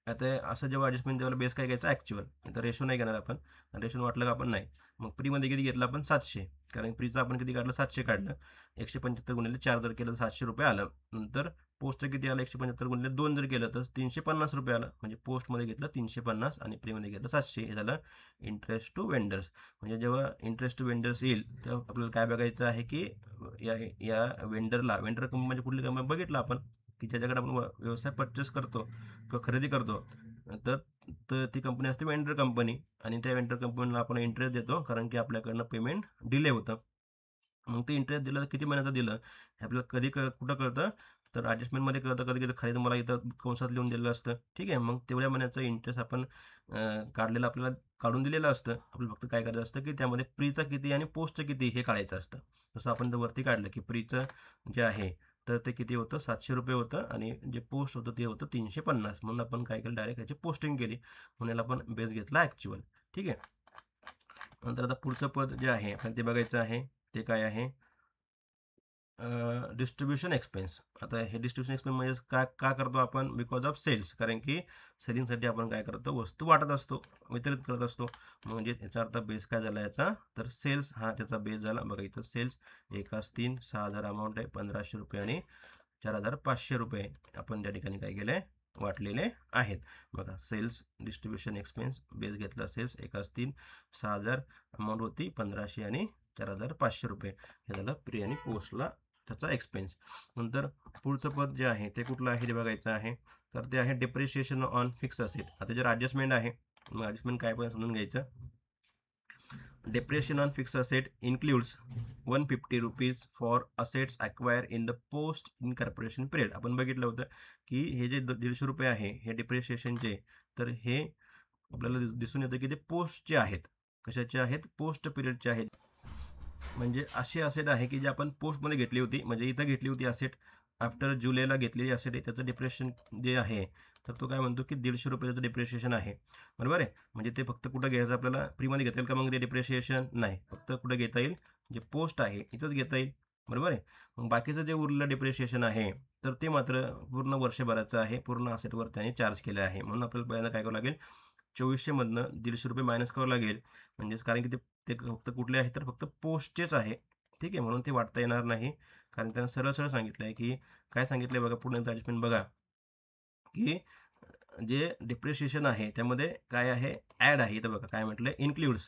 आता असं जेव्हा ॲडजस्टमेंट तेव्हा बेस काय घ्यायचा, ॲक्च्युअल. तर रेशो नाही घेणार आपण, रेशो वाटलं का आपण नाही. मग प्रीमध्ये किती घेतलं आपण, 700. कारण प्रीचं आपण किती काढलं, 700 काढलं. 175 गुणिले 4 जर केलं तर 700 रुपये आलं. नंतर पोस्टचं किती आलं, 175 गुणिले 2 जर केलं तर 350 रुपये आलं. म्हणजे पोस्टमध्ये घेतलं 350 आणि प्रीमध्ये घेतलं 700. हे झालं इंटरेस्ट टू वेंडर्स. म्हणजे जेव्हा इंटरेस्ट टू वेंडर्स येईल, तेव्हा आपल्याला काय बघायचं आहे की या या वेंडरला, वेंडर कंपनी म्हणजे कुठली कंपनी बघितलं आपण, की ज्याच्याकडे आपण व्यवसाय परचेस करतो किंवा खरेदी करतो, तर तर ती कंपनी असते वेंडर कंपनी, आणि त्या वेंडर कंपनीला आपण इंटरेस्ट देतो, कारण की आपल्याकडनं पेमेंट डिले होतं. मग ते इंटरेस्ट दिलं, किती महिन्याचं दिलं हे आपल्याला कधी कुठं कळतं, तर ॲडजस्टमेंटमध्ये कळतं. कधी कधी खाली तुम्हाला इथं कंसात लिहून दिलेलं असतं, ठीक आहे. मग तेवढ्या महिन्याचं इंटरेस्ट आपण काढलेलं आपल्याला काढून दिलेलं असतं. आपल्याला फक्त काय करायचं असतं की त्यामध्ये प्रीचं किती आणि पोस्टचं किती हे काढायचं असतं. जसं आपण तर वरती काढलं की प्रीचं जे आहे, तर ते किती होतं, 700 रुपये होतं, आणि जे पोस्ट होतं ते होतं 350. म्हणून आपण काय केलं, डायरेक्ट याची पोस्टिंग केली, म्हणून याला आपण बेस घेतला ॲक्च्युअल, ठीक आहे. नंतर आता पुढचं पद जे आहे आपण ते बघायचं आहे, ते काय आहे, डिस्ट्रीब्युशन एक्सपेन्स. आता हे डिस्ट्रीब्युशन एक्सपेन्स म्हणजे का का करतो आपण, बिकॉज ऑफ सेल्स. कारण की सेलिंगसाठी आपण काय करतो, वस्तू वाटत असतो, वितरित करत असतो. म्हणजे याचा अर्थ बेस काय झाला याचा, तर सेल्स हा त्याचा बेस झाला. बघा इथं सेल्स 1 3 6000 अमाऊंट आहे, 1500 रुपये आणि 4500 रुपये आपण त्या ठिकाणी काय केलंय, वाटलेले आहेत. बघा, सेल्स डिस्ट्रीब्युशन एक्सपेन्स बेस घेतला सेल्स 1 3 6000, अमाऊंट होती 1500 आणि 4500 रुपये. हे झालं प्री आणि पोस्टला त्याचा एक्सपेन्स. नंतर पुढचं पद जे आहे ते कुठलं आहे ते बघायचं आहे. तर ते आहे डिप्रिशिएशन ऑन फिक्स असेट. आता जर ॲडजस्टमेंट आहे, मग ॲडजस्टमेंट काय पण समजून घ्यायचं. Depreciation on fixed asset includes 150 rupees for assets acquired in the post incorporation period. आपण बघितलं होतं की हे जे 150 रुपये आहे हे डिप्रिशिएशनचे, तर हे आपल्याला दिसून येतं की ते पोस्टचे आहेत. कशाचे आहेत? पोस्ट पिरियडचे आहेत. म्हणजे अशी असेट आहे की जी आपण पोस्टमध्ये घेतली होती, म्हणजे इथं घेतली होती असेट, आफ्टर जुलैला घेतलेली असेट आहे, त्याचं डिप्रेशन जे आहे तर तो काय म्हणतो की 150 रुपये त्याचं डिप्रिशिएशन आहे. बरोबर आहे. म्हणजे ते फक्त कुठं घ्यायचं आपल्याला? फ्रीमध्ये घेता येईल का मग ते डिप्रिशिएशन? नाही, फक्त कुठं घेता येईल? जे पोस्ट आहे इथंच घेता येईल. बरोबर आहे. मग बाकीचं जे उरलेलं डिप्रिशिएशन आहे तर ते मात्र पूर्ण वर्षभराचं आहे, पूर्ण असेटवर त्याने चार्ज केलं आहे. म्हणून आपल्याला पहिल्यांदा काय करावं लागेल? 2400 मधनं 150 रुपये मायनस करावं लागेल. म्हणजे कारण की ते ते फक्त कुठले आहे? तर फक्त पोस्टचेच आहे. ठीक आहे, म्हणून ते वाटता येणार नाही. कारण त्यानं सरळ सरळ सांगितलं आहे की काय सांगितलंय बघा, पूर्ण ॲडजस्टमेंट बघा की जे डिप्रिशिएशन आहे त्यामध्ये काय आहे? ॲड आहे. इथं बघा काय म्हटलंय? इन्क्ल्युड्स.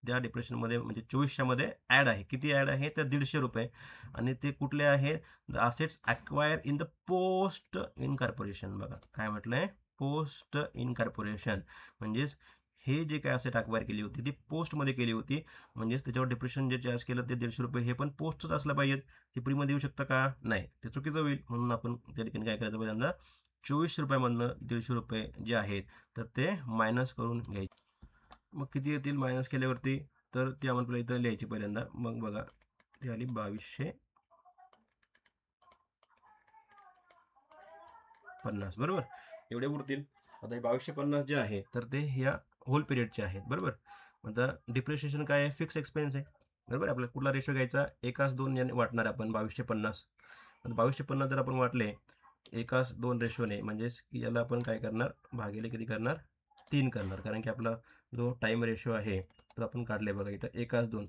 त्या डिप्रेशनमध्ये म्हणजे 2400 मध्ये ॲड आहे. किती ॲड आहे? तर 150 रुपये. आणि ते कुठले आहे? The assets acquire in the post in corporation. बघा काय म्हटलंय? Post in corporation. म्हणजेच हे जे काय असेट अक्वायर केली होती ती पोस्टमध्ये केली होती. म्हणजेच त्याच्यावर डिप्रेशन जे चार्ज केलं ते 150 रुपये हे पण पोस्टच असलं पाहिजे. ते फ्रीमध्ये येऊ शकतं का? नाही, ते चुकीचं होईल. म्हणून आपण त्या ठिकाणी काय करायचं? पहिल्यांदा 2400 रुपयामधनं 150 रुपये जे आहेत तर ते मायनस करून घ्यायचे. मग किती येतील मायनस केल्यावरती? तर ती आम्हाला इथं लिहायची पहिल्यांदा. मग बघा ती आली 2250. बरोबर, एवढे उरतील. आता हे 2250 जे आहे तर ते ह्या होल पिरियडचे आहेत. बरोबर. आता डिप्रिशिएशन काय आहे? फिक्स एक्सपेन्स आहे. बरोबर. आपल्याला कुठला रेशो घ्यायचा? 1:2 याने वाटणार आपण 2250. आता 2250 जर आपण वाटले 1:2 रेशोने, म्हणजेच की याला आपण काय करणार? भागिले किती करणार? 3 करणार. कारण की आपला जो टाइम रेशो आहे तर आपण काढले बघा इथं 1:2.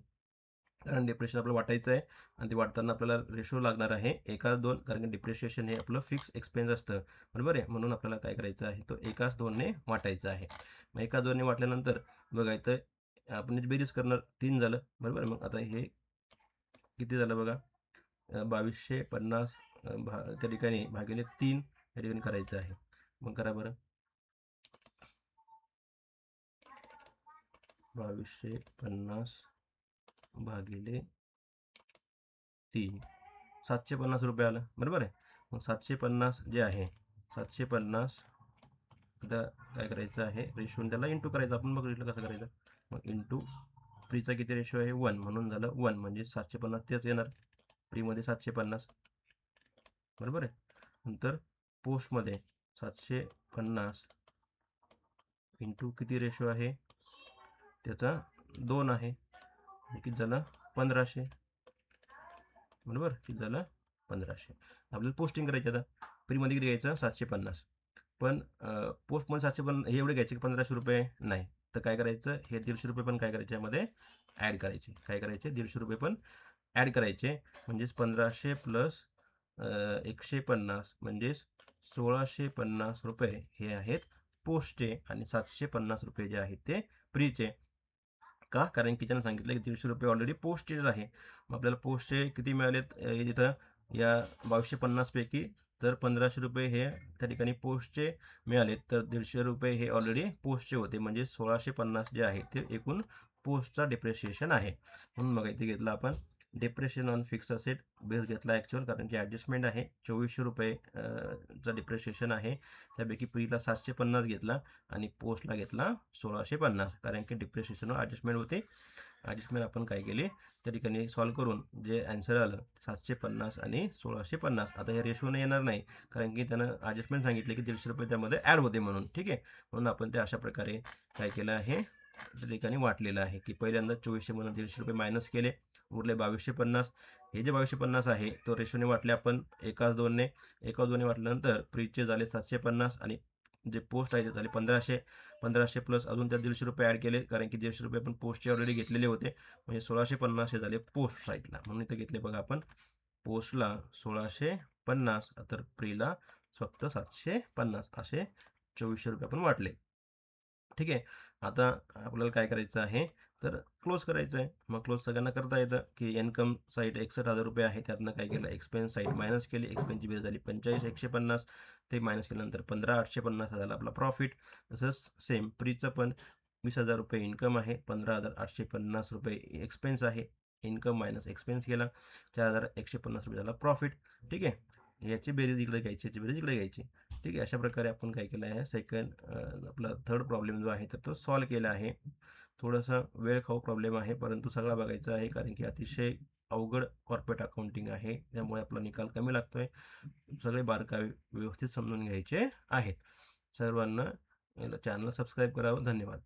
कारण डिप्रेशन आपलं वाटायचं आहे आणि ते वाटताना आपल्याला रेशो लागणार आहे 1:2. कारण की डिप्रिशिएशन हे आपलं फिक्स एक्सपेन्स असतं. बरोबर आहे. म्हणून आपल्याला काय करायचं आहे? तो 1:2ने वाटायचा आहे. मग 1:2ने वाटल्यानंतर बघा इथं आपण बेरीज करणार. 3 झालं. बरोबर. मग आता हे किती झालं बघा? 2250 त्या ठिकाणी भागिले 3 या ठिकाणी करायचं आहे. मग करा बरं. 2250 भागिले 3, 750 रुपये आलं. बरोबर आहे. मग 750 जे आहे 750, आता काय करायचं आहे? रेशो त्याला इंटू करायचं. आपण बघितलं कसं करायचं. मग इंटू फ्रीचा किती रेशो आहे? 1, म्हणून झालं 1. म्हणजे 750 तेच येणार फ्रीमध्ये 750. बरोबर आहे. नंतर पोस्टमध्ये 750 इंटू किती रेशो आहे? त्याचा 2 आहे. किती झालं? 1500. बरोबर. किती झालं? 1500. आपल्याला पोस्टिंग करायची. आता फ्रीमध्ये किती घ्यायचं? 750. पण पोस्टमध्ये 750 हे एवढे घ्यायचे की 1500 रुपये? नाही. तर काय करायचं? हे 150 रुपये पण काय करायचे? यामध्ये ॲड करायचे. काय करायचे? 150 रुपये पण ॲड करायचे. म्हणजेच 1500 प्लस 150 म्हणजेच 1650 रुपये हे आहेत पोस्टचे आणि 750 रुपये जे आहेत ते फ्रीचे. का? कारण की त्यानं सांगितलं की 150 रुपये ऑलरेडी पोस्टचेच आहे. मग आपल्याला पोस्टचे किती मिळालेत इथं या 2250 पैकी? तर 1500 रुपये हे त्या ठिकाणी पोस्टचे मिळालेत. तर 150 रुपये हे ऑलरेडी पोस्टचे होते. म्हणजे 1650 जे आहे ते एकूण पोस्टचा डिप्रिशिएशन आहे. म्हणून मग इथे घेतलं आपण depression on fix asset base घेतला ॲक्च्युअल, कारण की ॲडजस्टमेंट आहे. 2400 रुपये चा डिप्रिशिएशन आहे. त्यापैकी प्रीला 750 घेतला आणि पोस्टला घेतला 1650. कारण की डिप्रिशिएशनवर ॲडजस्टमेंट होते. ॲडजस्टमेंट आपण काय केली? त्या ठिकाणी सॉल्व्ह करून जे ॲन्सर आलं 750 आणि 1650. आता हे रेशोने येणार नाही, कारण की त्यानं ॲडजस्टमेंट सांगितले की 150 रुपये त्यामध्ये ॲड होते म्हणून. ठीक आहे. म्हणून आपण ते अशा प्रकारे काय केलं आहे? त्या ठिकाणी वाटलेलं आहे की पहिल्यांदा 2400 मधून 150 रुपये मायनस केले, उरले 2250. हे जे 2250 आहे तो रेशोने वाटले आपण 1:2ने. 1:2ने वाटल्यानंतर फ्रीजचे झाले 750 आणि जे पोस्ट आहे ते झाले 1500. 1500 प्लस अजून त्या 150 रुपये ॲड केले, कारण की 150 रुपये आपण पोस्टचे ऑलरेडी घेतलेले होते. म्हणजे 1650 हे झाले पोस्ट साईडला. म्हणून इथे घेतले बघा आपण पोस्टला 1650, तर फ्रीला फक्त 750. असे 2400 रुपये आपण वाटले. ठीक आहे. आता आपल्याला काय करायचं आहे? तर क्लोज करायचं आहे. मग क्लोज सगळ्यांना करता येतं की इन्कम साईड 61,000 आहे. त्यातनं काय केलं, एक्सपेन्स साईड मायनस केली. एक्सपेन्सची बेरीज झाली 45,150. ते मायनस केल्यानंतर 15,850 झाला आपला प्रॉफिट. तसंच सेम प्रीचं पण 20,000 इन्कम आहे, 15,850 एक्सपेन्स आहे. इन्कम मायनस एक्सपेन्स केला, 4,150 झाला प्रॉफिट. ठीक आहे, याची बेरीज इकडे घ्यायची, याची बेरीज इकडे घ्यायची. ठीक आहे, अशा प्रकारे आपण काय केलं आहे, आपला थर्ड प्रॉब्लेम जो आहे तर तो सॉल्व्ह केला आहे. थोडासा वेळ खाऊ प्रॉब्लेम आहे, परंतु सगळा बघायचा आहे कारण की अतिशय अवघड कॉर्पोरेट अकाउंटिंग आहे, त्यामुळे आपला निकाल कमी लागतोय. सगळे बारकावे व्यवस्थित समजून घ्यायचे आहेत. सर्वांना चॅनल सबस्क्राईब करावं. धन्यवाद.